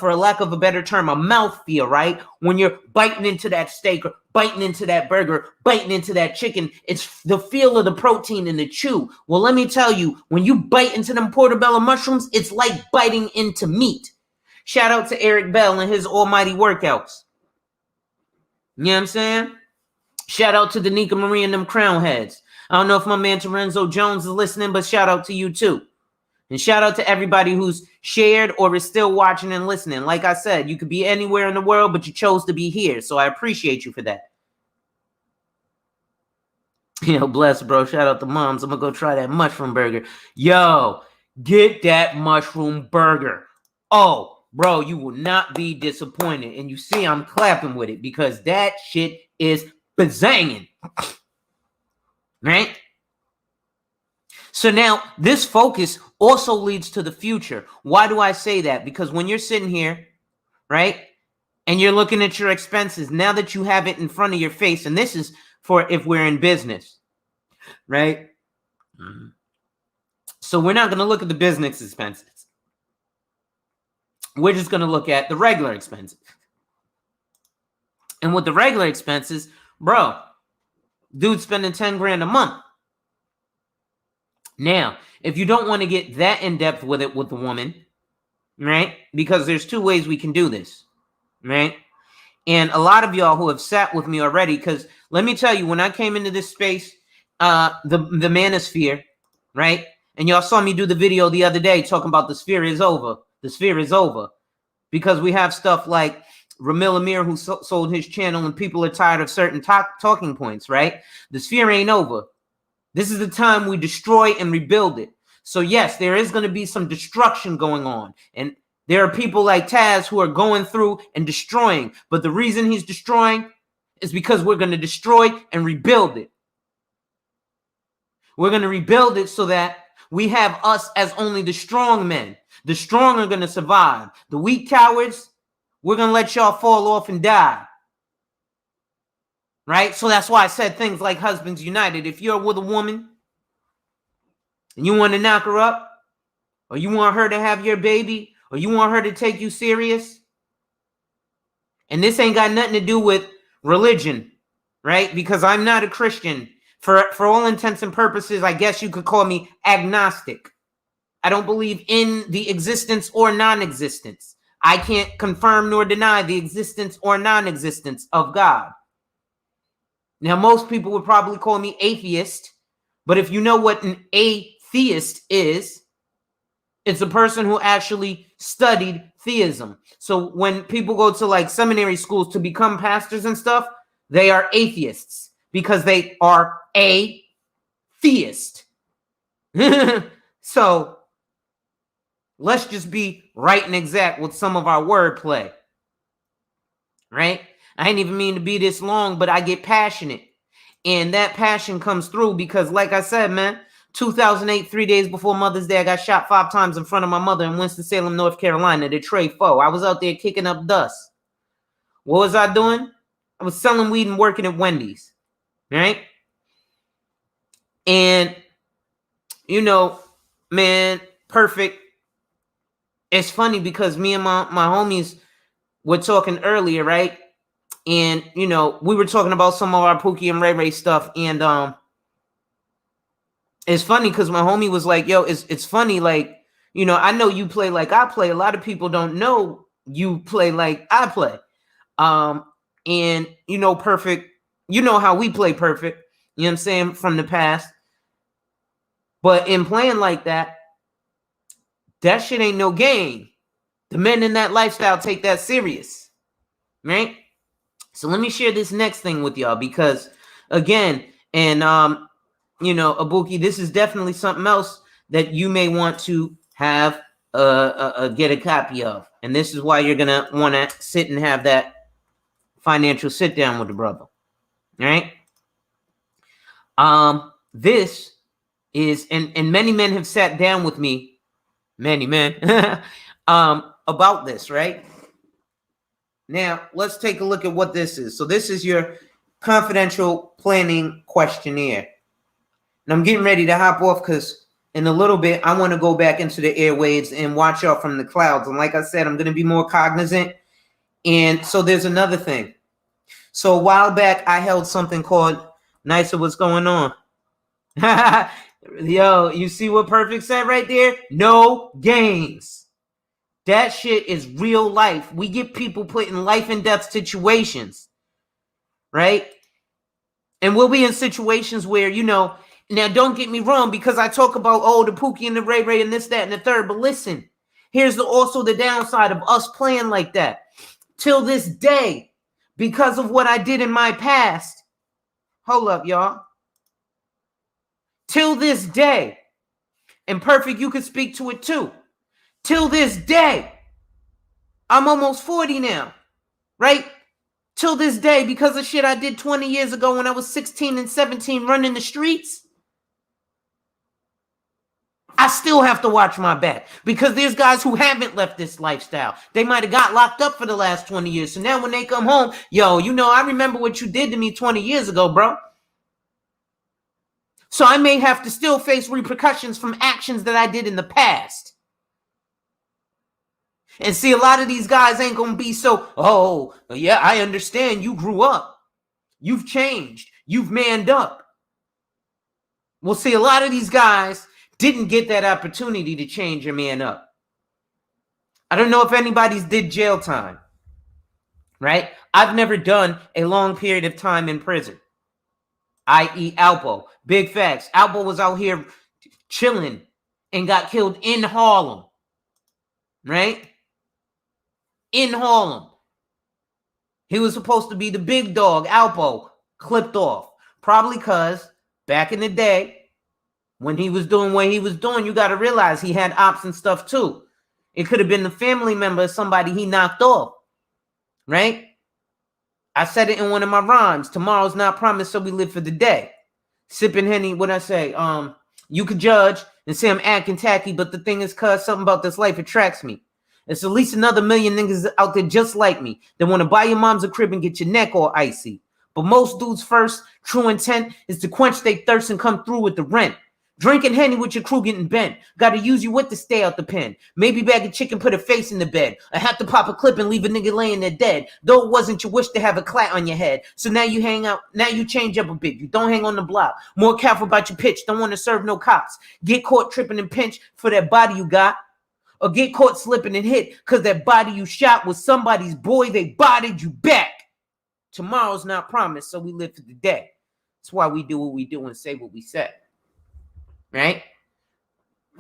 S2: for a lack of a better term, a mouth feel, right? When you're biting into that steak or biting into that burger, biting into that chicken, it's the feel of the protein in the chew. Well, let me tell you, when you bite into them portobello mushrooms, it's like biting into meat. Shout out to Eric Bell and his almighty workouts. You know what I'm saying? Shout out to Danica Marie and them crown heads. I don't know if my man Terenzo Jones is listening, but shout out to you too. And shout out to everybody who's shared or is still watching and listening. Like I said, you could be anywhere in the world, but you chose to be here. So I appreciate you for that. Yo, bless, bro. Shout out to moms. I'm going to go try that mushroom burger. Yo, get that mushroom burger. Oh, bro, you will not be disappointed. And you see I'm clapping with it because that shit is bazanging. Right? So now this focus also leads to the future. Why do I say that? Because when you're sitting here, right, and you're looking at your expenses, now that you have it in front of your face, and this is for if we're in business, right? So we're not going to look at the business expenses. We're just going to look at the regular expenses. And with the regular expenses, bro, dude's spending 10 grand a month. Now, if you don't want to get that in depth with it with the woman, right? Because there's two ways we can do this, right? And a lot of y'all who have sat with me already, because let me tell you, when I came into this space, the manosphere, right? And y'all saw me do the video the other day talking about the sphere is over. The sphere is over. Because we have stuff like Ramil Amir who sold his channel and people are tired of certain talking points, right? The sphere ain't over. This is the time we destroy and rebuild it. So yes, there is going to be some destruction going on. And there are people like Taz who are going through and destroying. But the reason he's destroying is because we're going to destroy and rebuild it. We're going to rebuild it so that we have us as only the strong men. The strong are going to survive. The weak cowards, we're going to let y'all fall off and die. Right? So that's why I said things like Husbands United. If you're with a woman and you want to knock her up, or you want her to have your baby, or you want her to take you serious, and this ain't got nothing to do with religion, right? Because I'm not a Christian. For all intents and purposes, I guess you could call me agnostic. I don't believe in the existence or non-existence. I can't confirm nor deny the existence or non-existence of God. Now, most people would probably call me atheist, but if you know what an atheist is, it's a person who actually studied theism. So when people go to like seminary schools to become pastors and stuff, they are atheists because they are a theist. So let's just be right and exact with some of our wordplay, right? I ain't even mean to be this long, but I get passionate. And that passion comes through because, like I said, man, 2008, 3 days before Mother's Day, I got shot 5 times in front of my mother in Winston-Salem, North Carolina, the Trey Foe. I was out there kicking up dust. What was I doing? I was selling weed and working at Wendy's, right? And, you know, man, perfect. It's funny because me and my homies were talking earlier, right? And, you know, we were talking about some of our Pookie and Ray Ray stuff. And it's funny because my homie was like, yo, it's funny. Like, you know, I know you play like I play. A lot of people don't know you play like I play. And, you know, Perfect, you know how we play Perfect. You know what I'm saying? From the past. But in playing like that, that shit ain't no game. The men in that lifestyle take that serious. Right? So let me share this next thing with y'all because, again, and, you know, Abuki, this is definitely something else that you may want to have get a copy of. And this is why you're going to want to sit and have that financial sit down with the brother. All right? This is, and many men have sat down with me, many men, about this, right? Now, let's take a look at what this is. So this is your confidential planning questionnaire. And I'm getting ready to hop off because in a little bit, I want to go back into the airwaves and watch y'all from the clouds. And like I said, I'm going to be more cognizant. And so there's another thing. So a while back, I held something called Nicer What's Going On. Yo, you see what Perfect said right there? No games. That shit is real life. We get people put in life and death situations, right? And we'll be in situations where, now don't get me wrong, because I talk about, the Pookie and the Ray Ray and this, that, and the third. But listen, here's also the downside of us playing like that. Till this day, because of what I did in my past. Hold up, y'all. Till this day, and Perfect, you can speak to it too. Till this day, I'm almost 40 now, right? Till this day, because of shit I did 20 years ago when I was 16 and 17 running the streets, I still have to watch my back because there's guys who haven't left this lifestyle. They might have got locked up for the last 20 years. So now when they come home, I remember what you did to me 20 years ago, bro. So I may have to still face repercussions from actions that I did in the past. And see, a lot of these guys ain't going to be so, yeah, I understand. You grew up. You've changed. You've manned up. Well, see, a lot of these guys didn't get that opportunity to change or man up. I don't know if anybody's did jail time, right? I've never done a long period of time in prison, i.e. Alpo. Big facts. Alpo was out here chilling and got killed in Harlem, right? In Harlem. He was supposed to be the big dog. Alpo clipped off. Probably because back in the day, when he was doing what he was doing, you got to realize he had ops and stuff too. It could have been the family member of somebody he knocked off, right? I said it in one of my rhymes. Tomorrow's not promised, so we live for the day. Sipping Henny, what I say? You could judge and say I'm acting tacky, but the thing is, cuz something about this life attracts me. It's at least another million niggas out there just like me that want to buy your mom's a crib and get your neck all icy. But most dudes' first true intent is to quench their thirst and come through with the rent. Drinking Henny with your crew getting bent. Gotta use you with to stay out the pen. Maybe bag a chicken, put a face in the bed. I have to pop a clip and leave a nigga laying there dead. Though it wasn't your wish to have a clat on your head. So now you hang out, now you change up a bit. You don't hang on the block. More careful about your pitch. Don't want to serve no cops. Get caught tripping and pinch for that body you got. Or get caught slipping and hit because that body you shot was somebody's boy. They bodied you back. Tomorrow's not promised, so we live for the day. That's why we do what we do and say what we say. Right?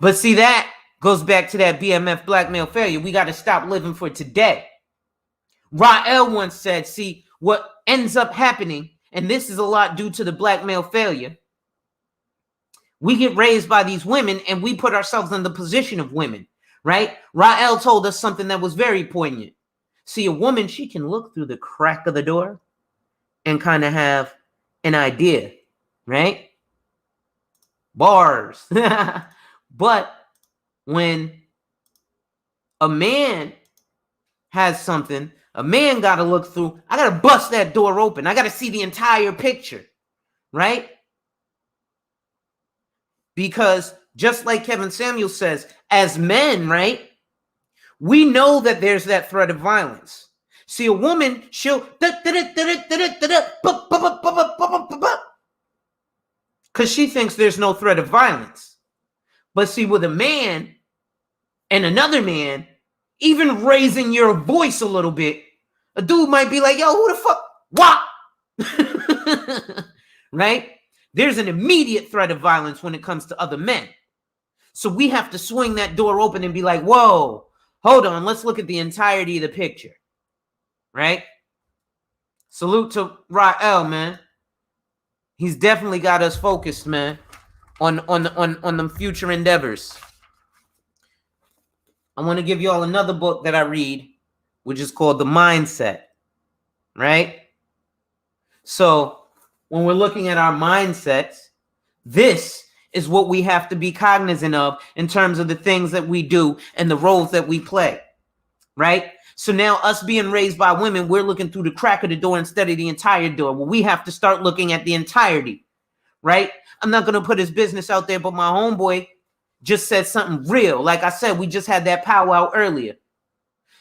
S2: But see, that goes back to that BMF blackmail failure. We got to stop living for today. Rael once said, see, what ends up happening, and this is a lot due to the blackmail failure, we get raised by these women and we put ourselves in the position of women, right? Rael told us something that was very poignant. See, a woman, she can look through the crack of the door and kind of have an idea, right? Bars. But when a man has something, a man got to look through. I got to bust that door open. I got to see the entire picture, right? Because just like Kevin Samuel says, as men, right, we know that there's that threat of violence. See, a woman, she'll because she thinks there's no threat of violence. But see, with a man and another man, even raising your voice a little bit, a dude might be like, yo, who the fuck? What? Right? There's an immediate threat of violence when it comes to other men. So we have to swing that door open and be like, whoa, hold on, let's look at the entirety of the picture. Right? Salute to Rael, man. He's definitely got us focused, man, on the future endeavors. I want to give y'all another book that I read, which is called The Mindset, right? So when we're looking at our mindsets, this is what we have to be cognizant of in terms of the things that we do and the roles that we play, right? So now us being raised by women, we're looking through the crack of the door instead of the entire door. Well, we have to start looking at the entirety, right? I'm not going to put his business out there, but my homeboy just said something real. Like I said, we just had that powwow earlier.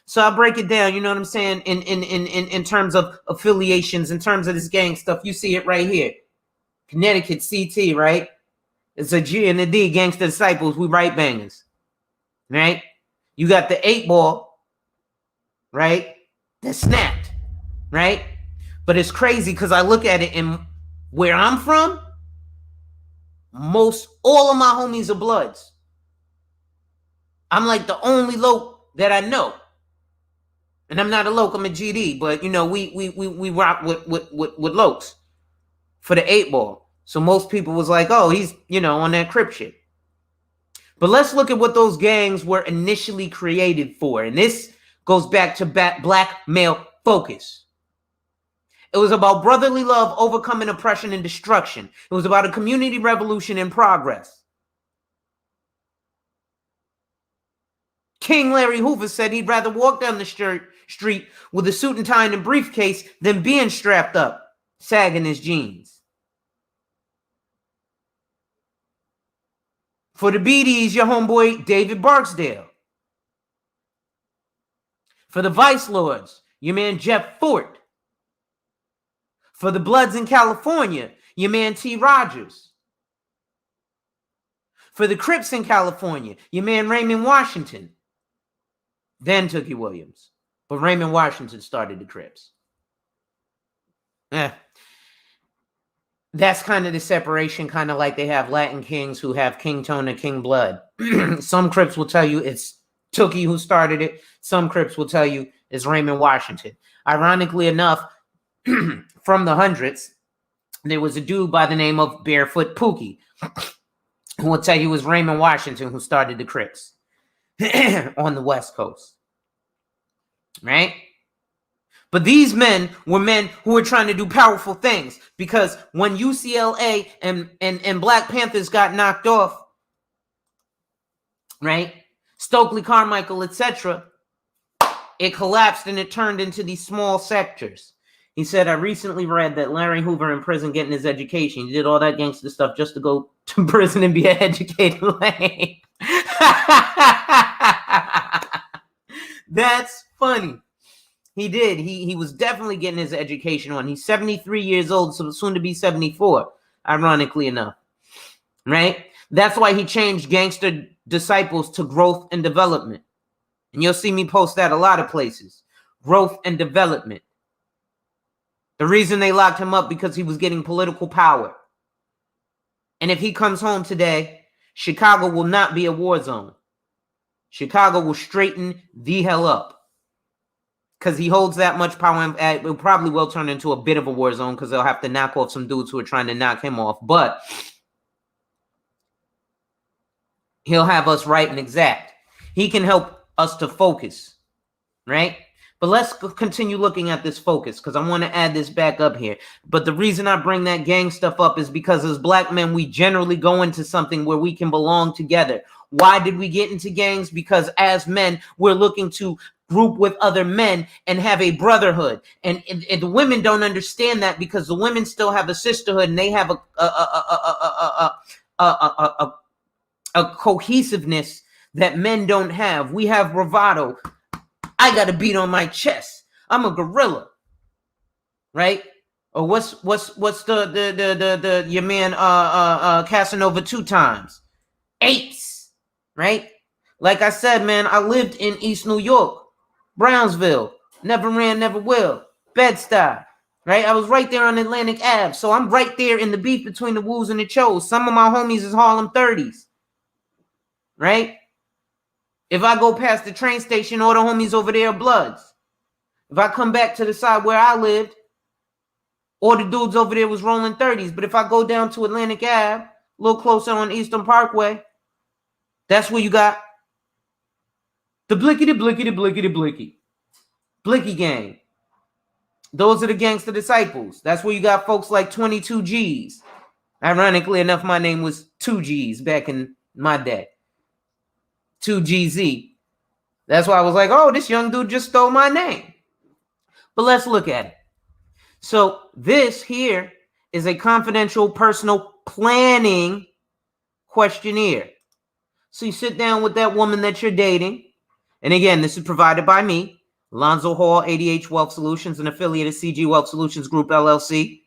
S2: So I break it down, you know what I'm saying, in terms of affiliations, in terms of this gang stuff. You see it right here. Connecticut CT, right? It's a G and a D, Gangster Disciples, we right bangers. Right? You got the 8-ball, right? That snapped, right? But it's crazy because I look at it and where I'm from, all of my homies are Bloods. I'm like the only loc that I know. And I'm not a loc, I'm a GD, but you know, we rock with locs for the 8-ball. So most people was like, oh, he's, you know, on that Crip shit. But let's look at what those gangs were initially created for. And this goes back to black male focus. It was about brotherly love, overcoming oppression and destruction. It was about a community revolution in progress. King Larry Hoover said he'd rather walk down the street with a suit and tie and a briefcase than being strapped up, sagging his jeans. For the BDs, your homeboy David Barksdale. For the Vice Lords, your man Jeff Fort. For the Bloods in California, your man T. Rogers. For the Crips in California, your man Raymond Washington. Then Tookie Williams. But Raymond Washington started the Crips. That's kind of the separation, kind of like they have Latin kings who have King Tone and King Blood. Some Crips will tell you it's Tookie who started it. Some Crips will tell you it's Raymond Washington. Ironically enough, from the hundreds, there was a dude by the name of Barefoot Pookie who will tell you it was Raymond Washington who started the Crips on the West Coast. Right? But these men were men who were trying to do powerful things, because when UCLA and Black Panthers got knocked off, right? Stokely Carmichael, etc., it collapsed and it turned into these small sectors. He said, I recently read that Larry Hoover in prison getting his education. He did all that gangster stuff just to go to prison and be an educated lame. That's funny. He did. He was definitely getting his education on. He's 73 years old, so soon to be 74, ironically enough. Right? That's why he changed Gangster Disciples to Growth and Development. And you'll see me post that a lot of places. Growth and Development. The reason they locked him up because he was getting political power. And if he comes home today, Chicago will not be a war zone. Chicago will straighten the hell up. Because he holds that much power, and it probably will turn into a bit of a war zone because they'll have to knock off some dudes who are trying to knock him off. But he'll have us right and exact. He can help us to focus, right? But let's continue looking at this focus, because I want to add this back up here. But the reason I bring that gang stuff up is because as black men, we generally go into something where we can belong together. Why did we get into gangs? Because as men, we're looking to group with other men and have a brotherhood. And the women don't understand that, because the women still have a sisterhood and they have a cohesiveness that men don't have. We have bravado. I got a beat on my chest. I'm a gorilla, right? Or what's the your man Casanova 2 times? 8s, right? Like I said, man, I lived in East New York, Brownsville, never ran, never will, Bed-Stuy, right? I was right there on Atlantic Ave, so I'm right there in the beef between the Woos and the Chos. Some of my homies is Harlem 30s, right? If I go past the train station, all the homies over there are Bloods. If I come back to the side where I lived, all the dudes over there was rolling 30s. But if I go down to Atlantic Ave, a little closer on Eastern Parkway, that's where you got the Blicky gang. Those are the Gangster Disciples. That's where you got folks like 22 G's. Ironically enough, my name was 2 G's back in my day. 2GZ. That's why I was like, oh, this young dude just stole my name. But let's look at it. So this here is a confidential personal planning questionnaire. So you sit down with that woman that you're dating. And again, this is provided by me, Alonzo Hall, ADH Wealth Solutions, an affiliate of CG Wealth Solutions Group, LLC.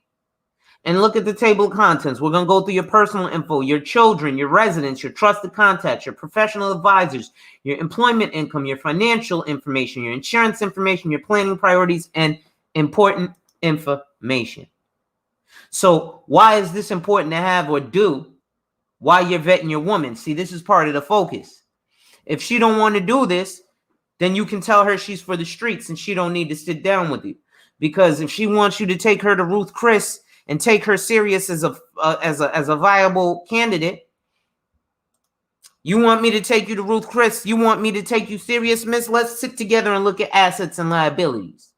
S2: And look at the table of contents. We're going to go through your personal info, your children, your residents, your trusted contacts, your professional advisors, your employment income, your financial information, your insurance information, your planning priorities, and important information. So why is this important to have or do while you're vetting your woman? See, this is part of the focus. If she don't want to do this, then you can tell her she's for the streets and she don't need to sit down with you. Because if she wants you to take her to Ruth Chris and take her serious as a viable candidate, you want me to take you to Ruth Chris? You want me to take you serious, miss? Let's sit together and look at assets and liabilities.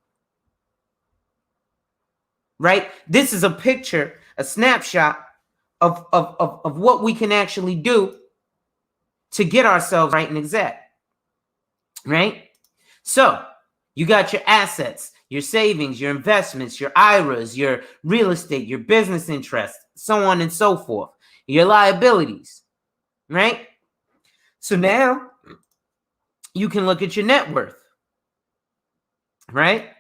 S2: Right? This is a picture, a snapshot of what we can actually do to get ourselves right and exact. Right? So you got your assets, your savings, your investments, your IRAs, your real estate, your business interests, so on and so forth, your liabilities, right? So now you can look at your net worth, right?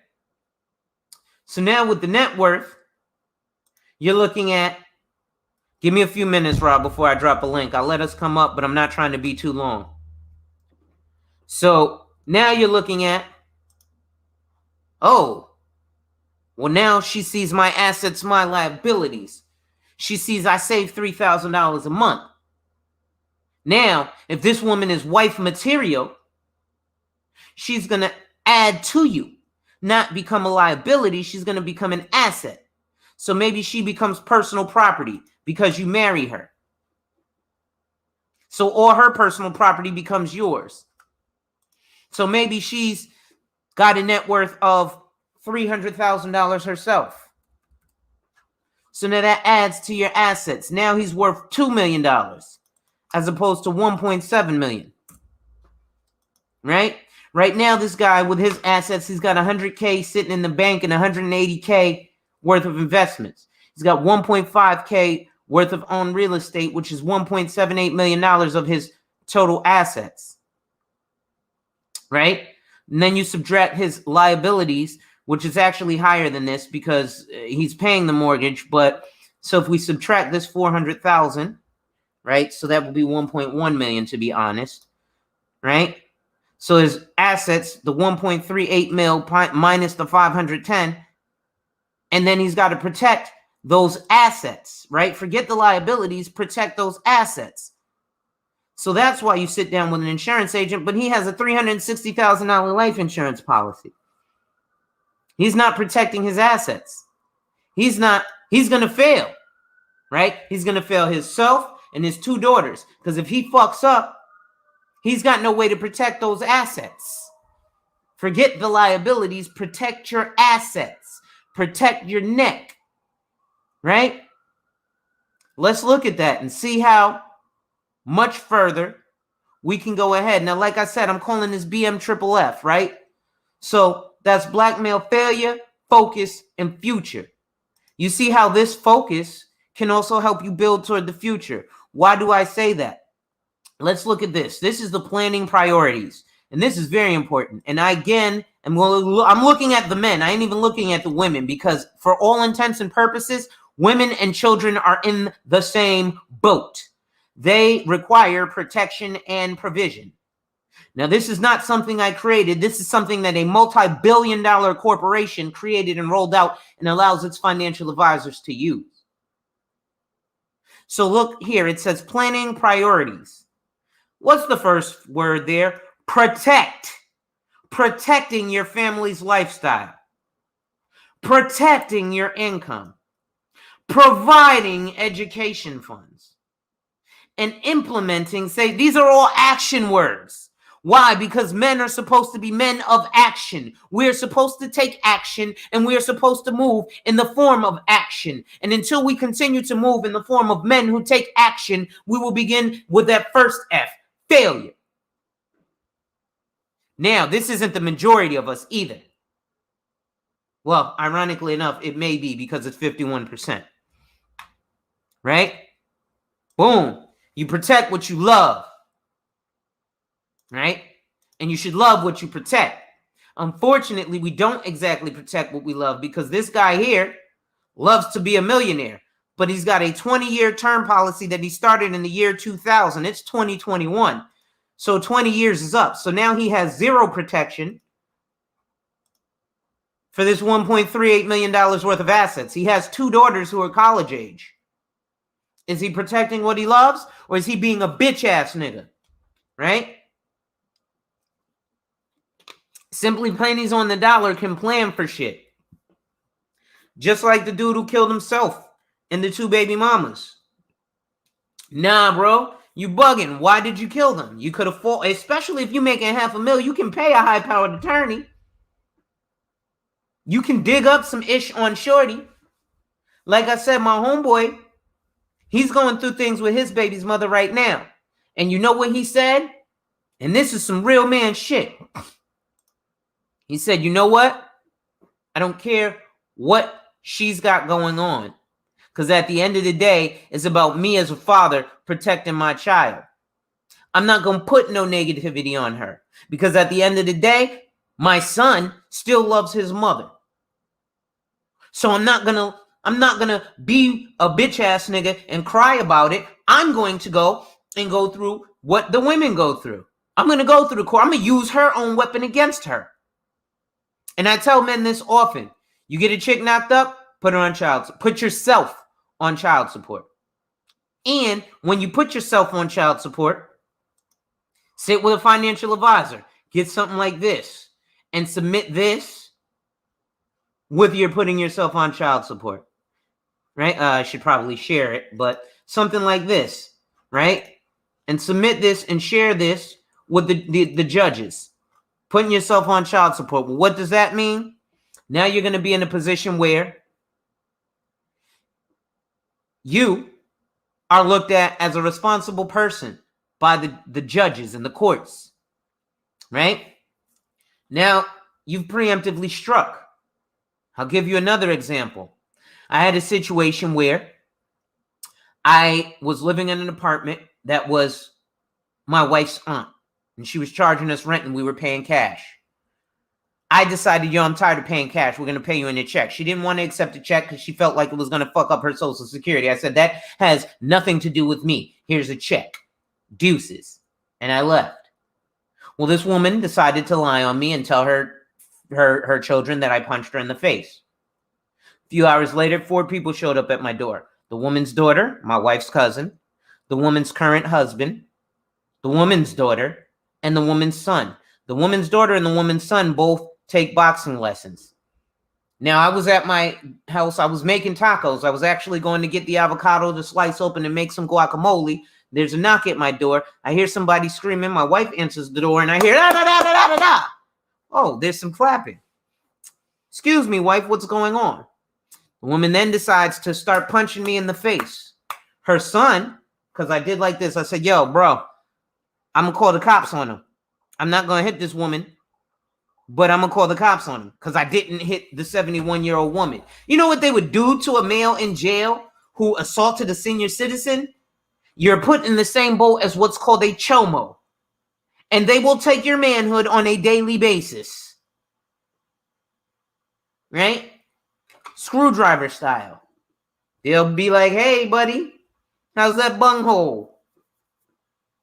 S2: So now with the net worth, you're looking at, give me a few minutes, Rob, before I drop a link. I'll let us come up, but I'm not trying to be too long. So now you're looking at, oh, well, now she sees my assets, my liabilities. She sees I save $3,000 a month. Now, if this woman is wife material, she's going to add to you, not become a liability. She's going to become an asset. So maybe she becomes personal property because you marry her. So all her personal property becomes yours. So maybe she's got a net worth of $300,000 herself. So now that adds to your assets. Now he's worth $2 million as opposed to $1.7 million. Right? Right now, this guy with his assets, he's got $100K sitting in the bank and $180K worth of investments. He's got $1.5K worth of owned real estate, which is $1.78 million of his total assets. Right? And then you subtract his liabilities, which is actually higher than this because he's paying the mortgage. But so if we subtract this 400,000, right? So that would be 1.1 million, to be honest, right? So his assets, the 1.38 mil minus the 510, and then he's got to protect those assets, right? Forget the liabilities, protect those assets. So that's why you sit down with an insurance agent, but he has a $360,000 life insurance policy. He's not protecting his assets. He's going to fail, right? He's going to fail himself and his two daughters, because if he fucks up, he's got no way to protect those assets. Forget the liabilities, protect your assets, protect your neck, right? Let's look at that and see how much further we can go ahead. Now, like I said, I'm calling this BMFFF, right? So that's blackmail, failure, focus, and future. You see how this focus can also help you build toward the future. Why do I say that? Let's look at this. This is the planning priorities. And this is very important. And I, again, I'm looking at the men. I ain't even looking at the women, because for all intents and purposes, women and children are in the same boat. They require protection and provision. Now, this is not something I created. This is something that a multi-billion-dollar corporation created and rolled out and allows its financial advisors to use. So look here. It says planning priorities. What's the first word there? Protect. Protecting your family's lifestyle. Protecting your income. Providing education funds. And implementing, say, these are all action words. Why? Because men are supposed to be men of action. We're supposed to take action, and we're supposed to move in the form of action. And until we continue to move in the form of men who take action, we will begin with that first F, failure. Now, this isn't the majority of us either. Well, ironically enough, it may be, because it's 51%. right? Boom. You protect what you love, right? And you should love what you protect. Unfortunately, we don't exactly protect what we love because this guy here loves to be a millionaire, but he's got a 20-year term policy that he started in the year 2000. It's 2021. So 20 years is up. So now he has zero protection for this $1.38 million worth of assets. He has 2 daughters who are college age. Is he protecting what he loves, or is he being a bitch ass nigga? Right? Simply pennies on the dollar can plan for shit. Just like the dude who killed himself and the 2 baby mamas. Nah, bro, you bugging. Why did you kill them? You could afford, especially if you're making $500,000, you can pay a high-powered attorney. You can dig up some ish on shorty. Like I said, my homeboy, he's going through things with his baby's mother right now. And you know what he said? And this is some real man shit. He said, you know what? I don't care what she's got going on. Because at the end of the day, it's about me as a father protecting my child. I'm not going to put no negativity on her. Because at the end of the day, my son still loves his mother. So I'm not gonna be a bitch ass nigga and cry about it. I'm going to go through what the women go through. I'm gonna go through the court. I'm gonna use her own weapon against her. And I tell men this often. You get a chick knocked up, put yourself on child support. And when you put yourself on child support, sit with a financial advisor. Get something like this and submit this with you're putting yourself on child support, right? I should probably share it, but something like this, right? And submit this and share this with the judges. Putting yourself on child support. Well, what does that mean? Now you're going to be in a position where you are looked at as a responsible person by the judges and the courts, right? Now, you've preemptively struck. I'll give you another example. I had a situation where I was living in an apartment that was my wife's aunt, and she was charging us rent and we were paying cash. I decided, I'm tired of paying cash. We're going to pay you in a check. She didn't want to accept a check because she felt like it was going to fuck up her Social Security. I said, that has nothing to do with me. Here's a check. Deuces. And I left. Well, this woman decided to lie on me and tell her children that I punched her in the face. A few hours later, 4 people showed up at my door. The woman's daughter, my wife's cousin, the woman's current husband, the woman's daughter, and the woman's son. The woman's daughter and the woman's son both take boxing lessons. Now, I was at my house. I was making tacos. I was actually going to get the avocado to slice open and make some guacamole. There's a knock at my door. I hear somebody screaming. My wife answers the door, and I hear, da, da, da, da, da, da. Oh, there's some clapping. Excuse me, wife, what's going on? The woman then decides to start punching me in the face. Her son, because I did like this, I said, yo, bro, I'm going to call the cops on him. I'm not going to hit this woman, but I'm going to call the cops on him because I didn't hit the 71-year-old woman. You know what they would do to a male in jail who assaulted a senior citizen? You're put in the same boat as what's called a chomo. And they will take your manhood on a daily basis. Right? Screwdriver style. They'll be like, hey, buddy, how's that bunghole?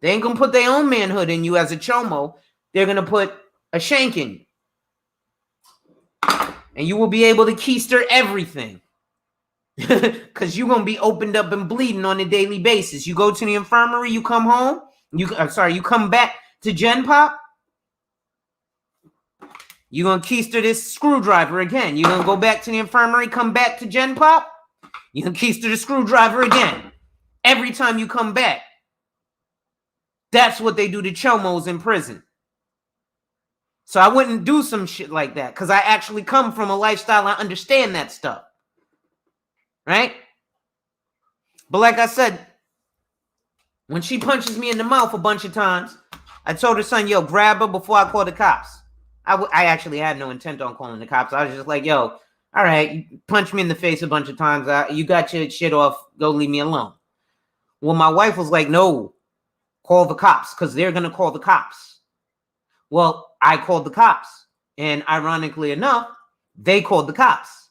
S2: They ain't gonna put their own manhood in you as a chomo. They're gonna put a shank in you. And you will be able to keister everything. Because you're gonna be opened up and bleeding on a daily basis. You go to the infirmary, you come home, you come back to Gen Pop, you're going to keister this screwdriver again. You're going to go back to the infirmary, come back to Gen Pop, you're going to keister the screwdriver again. Every time you come back. That's what they do to chomos in prison. So I wouldn't do some shit like that because I actually come from a lifestyle. I understand that stuff. Right? But like I said, when she punches me in the mouth a bunch of times, I told her son, yo, grab her before I call the cops. I actually had no intent on calling the cops. I was just like, yo, all All right, you punch me in the face a bunch of times. You got your shit off. Go leave me alone. Well, my wife was like, no, call the cops because they're going to call the cops. Well, I called the cops. And ironically enough, they called the cops.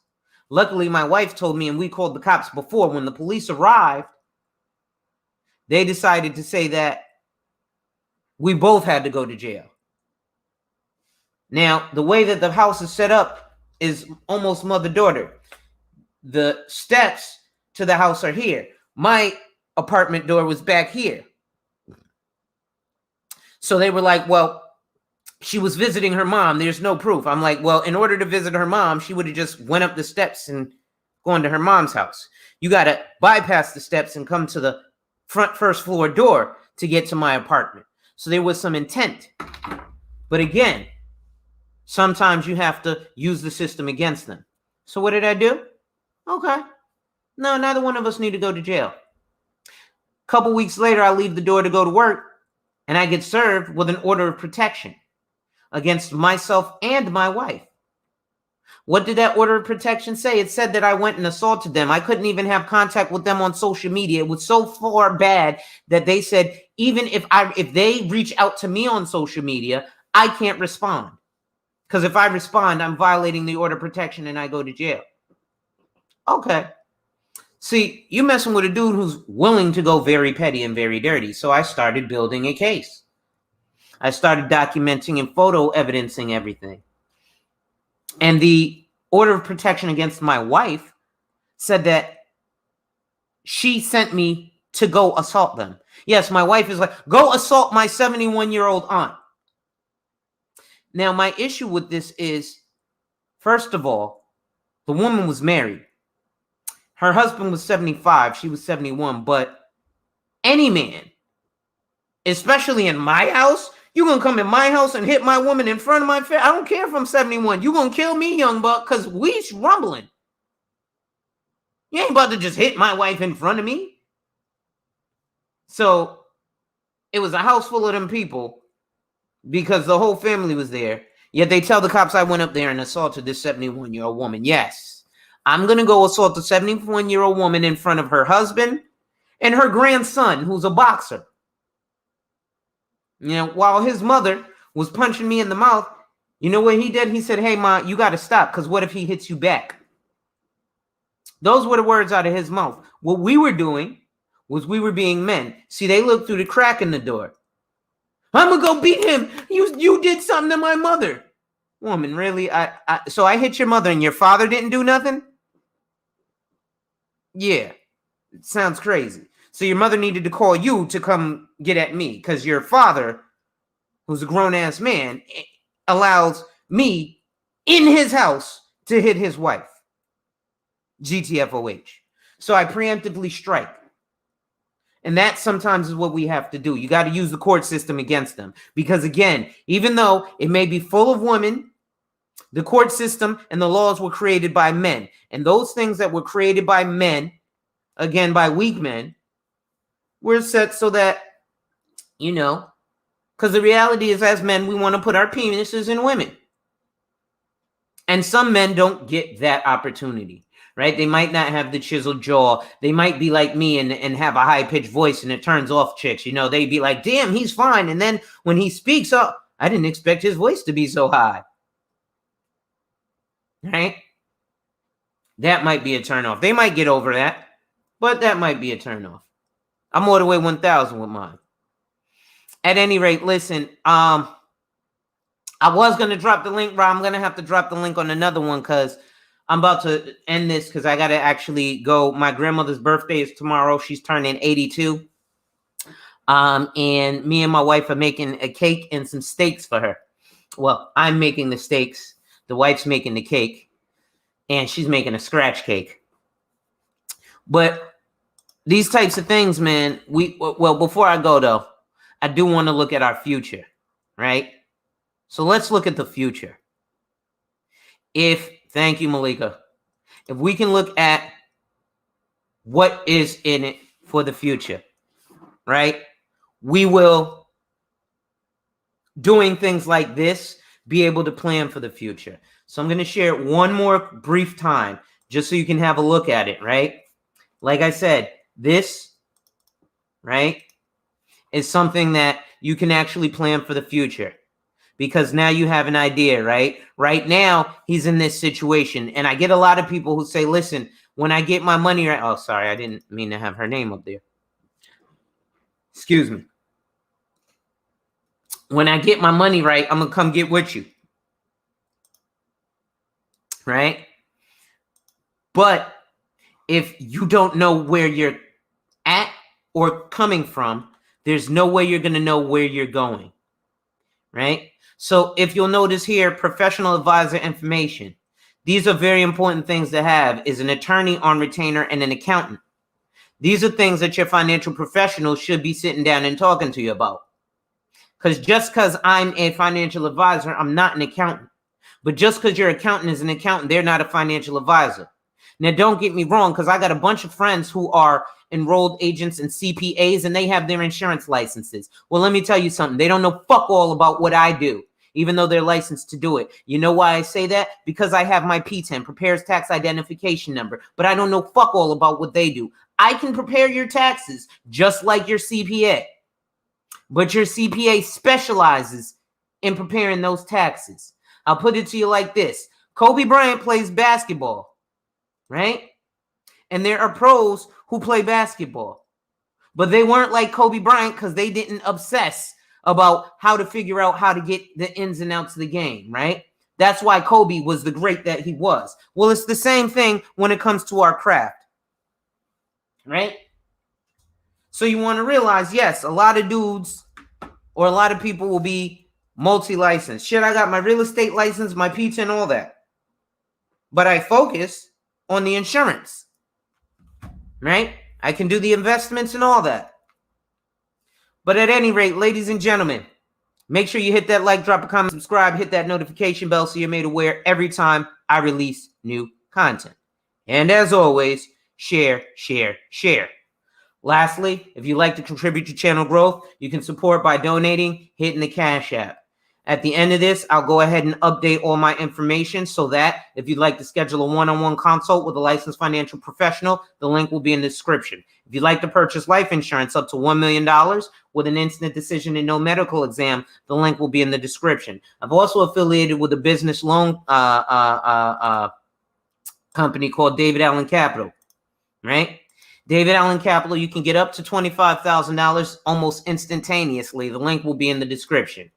S2: Luckily, my wife told me, and we called the cops before. When the police arrived, they decided to say that we both had to go to jail. Now, the way that the house is set up is almost mother-daughter. The steps to the house are here. My apartment door was back here. So they were like, well, she was visiting her mom. There's no proof. I'm like, well, in order to visit her mom, she would have just went up the steps and gone to her mom's house. You got to bypass the steps and come to the front first floor door to get to my apartment. So there was some intent. But again, sometimes you have to use the system against them. So what did I do? Okay. No, neither one of us need to go to jail. A couple weeks later, I leave the door to go to work, and I get served with an order of protection against myself and my wife. What did that order of protection say? It said that I went and assaulted them. I couldn't even have contact with them on social media. It was so far bad that they said, even if they reach out to me on social media, I can't respond. Because if I respond, I'm violating the order of protection and I go to jail. Okay. See, you're messing with a dude who's willing to go very petty and very dirty. So I started building a case. I started documenting and photo evidencing everything. And the order of protection against my wife said that she sent me to go assault them. Yes, my wife is like, go assault my 71-year-old aunt. Now, my issue with this is, first of all, the woman was married. Her husband was 75. She was 71. But any man, especially in my house, you're going to come in my house and hit my woman in front of my face. I don't care if I'm 71. You're going to kill me, young buck, because we's rumbling. You ain't about to just hit my wife in front of me. So it was a house full of them people because the whole family was there. Yet they tell the cops I went up there and assaulted this 71-year-old woman. Yes, I'm going to go assault the 71-year-old woman in front of her husband and her grandson, who's a boxer. You know, while his mother was punching me in the mouth, you know what he did? He said, hey, Ma, you got to stop, because what if he hits you back? Those were the words out of his mouth. What we were doing was we were being men. See, they looked through the crack in the door. I'm going to go beat him. You did something to my mother. Woman, really? So I hit your mother and your father didn't do nothing? Yeah, it sounds crazy. So your mother needed to call you to come get at me because your father, who's a grown-ass man, allows me in his house to hit his wife. GTFOH. So I preemptively strike. And that sometimes is what we have to do. You got to use the court system against them. Because again, even though it may be full of women, the court system and the laws were created by men. And those things that were created by men, again, by weak men, were set so that, you know, because the reality is as men, we want to put our penises in women. And some men don't get that opportunity, right? They might not have the chiseled jaw. They might be like me and have a high-pitched voice and it turns off chicks. You know, they'd be like, damn, he's fine. And then when he speaks up, I didn't expect his voice to be so high. Right? That might be a turnoff. They might get over that, but that might be a turnoff. I'm all the way 1,000 with mine. At any rate, listen, I was going to drop the link, but I'm going to have to drop the link on another one because I'm about to end this because I got to actually go. My grandmother's birthday is tomorrow. She's turning 82. And me and my wife are making a cake and some steaks for her. Well, I'm making the steaks. The wife's making the cake. And she's making a scratch cake. But these types of things, man, before I go, though, I do want to look at our future, right? So let's look at the future. Thank you, Malika. If we can look at what is in it for the future, right? We will, doing things like this, be able to plan for the future. So I'm going to share it one more brief time just so you can have a look at it, right? Like I said, this, right, is something that you can actually plan for the future because now you have an idea, right? Right now, he's in this situation. And I get a lot of people who say, listen, when I get my money right. Oh, sorry, I didn't mean to have her name up there. Excuse me. When I get my money right, I'm going to come get with you. Right? But if you don't know where you're at or coming from, there's no way you're going to know where you're going. Right? So if you'll notice here, professional advisor information. These are very important things to have is an attorney on retainer and an accountant. These are things that your financial professional should be sitting down and talking to you about. Because just because I'm a financial advisor, I'm not an accountant. But just because your accountant is an accountant, they're not a financial advisor. Now, don't get me wrong, because I got a bunch of friends who are enrolled agents and CPAs, and they have their insurance licenses. Well, let me tell you something. They don't know fuck all about what I do, even though they're licensed to do it. You know why I say that? Because I have my P10, Prepares Tax Identification Number, but I don't know fuck all about what they do. I can prepare your taxes just like your CPA, but your CPA specializes in preparing those taxes. I'll put it to you like this. Kobe Bryant plays basketball, right? And there are pros who play basketball, but they weren't like Kobe Bryant because they didn't obsess about how to figure out how to get the ins and outs of the game, right? That's why Kobe was the great that he was. Well, it's the same thing when it comes to our craft, right? So you want to realize, yes, a lot of dudes or a lot of people will be multi-licensed. Shit, I got my real estate license, my P10, all that. But I focus on the insurance, right? I can do the investments and all that. But at any rate, ladies and gentlemen, make sure you hit that like, drop a comment, subscribe, hit that notification bell so you're made aware every time I release new content. And as always, share, share, share. Lastly, if you'd like to contribute to channel growth, you can support by donating, hitting the Cash App. At the end of this, I'll go ahead and update all my information so that if you'd like to schedule a one-on-one consult with a licensed financial professional, the link will be in the description. If you'd like to purchase life insurance up to $1 million with an instant decision and no medical exam, the link will be in the description. I've also affiliated with a business loan company called David Allen Capital, right? David Allen Capital, you can get up to $25,000 almost instantaneously. The link will be in the description.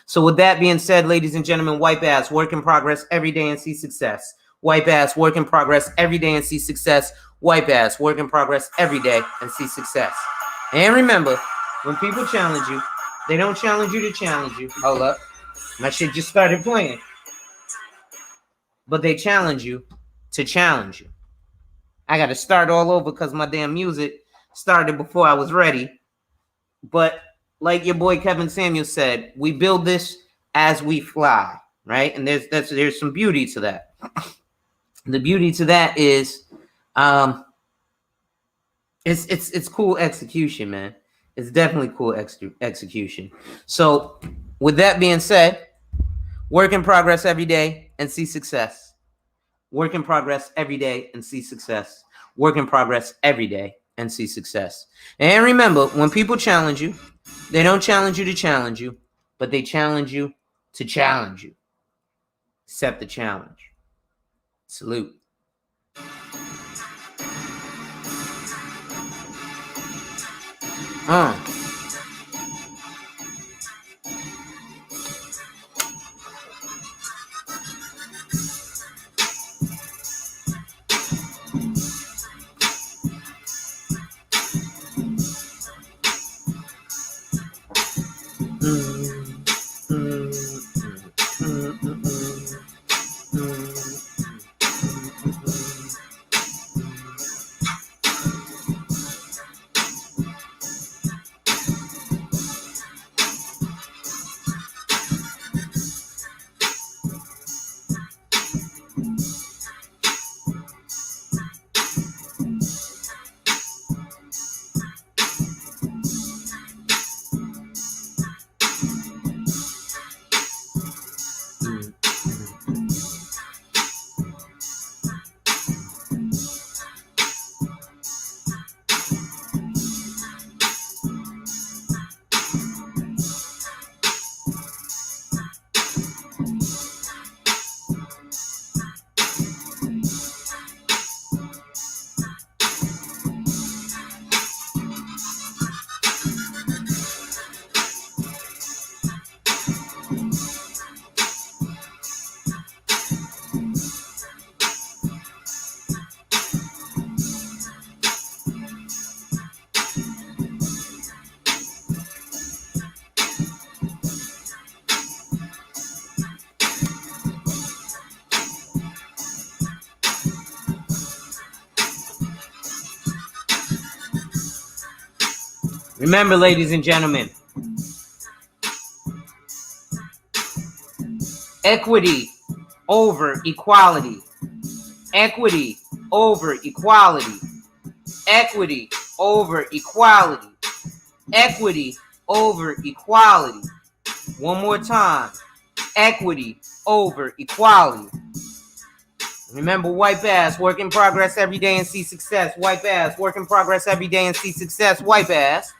S2: So with that being said, ladies and gentlemen, wipe ass, work in progress every day and see success. Wipe ass, work in progress every day and see success. Wipe ass, work in progress every day and see success. And remember, when people challenge you, they don't challenge you to challenge you. Hold up. My shit just started playing. But they challenge you to challenge you. I got to start all over because my damn music started before I was ready. But like your boy Kevin Samuel said, we build this as we fly, right? And there's some beauty to that. The beauty to that is it's cool execution, man. It's definitely cool execution. So with that being said, work in progress every day and see success. Work in progress every day and see success. Work in progress every day and see success. And remember, when people challenge you, they don't challenge you to challenge you, but they challenge you to challenge you. Accept the challenge. Salute. Remember, ladies and gentlemen, equity over equality. Equity over equality. Equity over equality. Equity over equality. One more time. Equity over equality. Remember, wipe ass, work in progress every day and see success. Wipe ass, work in progress every day and see success. Wipe ass,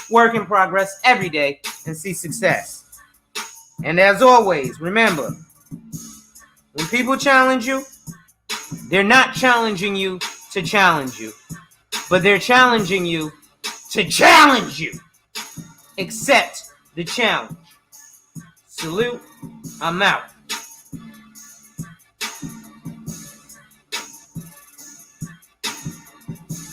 S2: work in progress every day and see success. And as always, remember, when people challenge you, they're not challenging you to challenge you, but they're challenging you to challenge you. Accept the challenge. Salute. I'm out.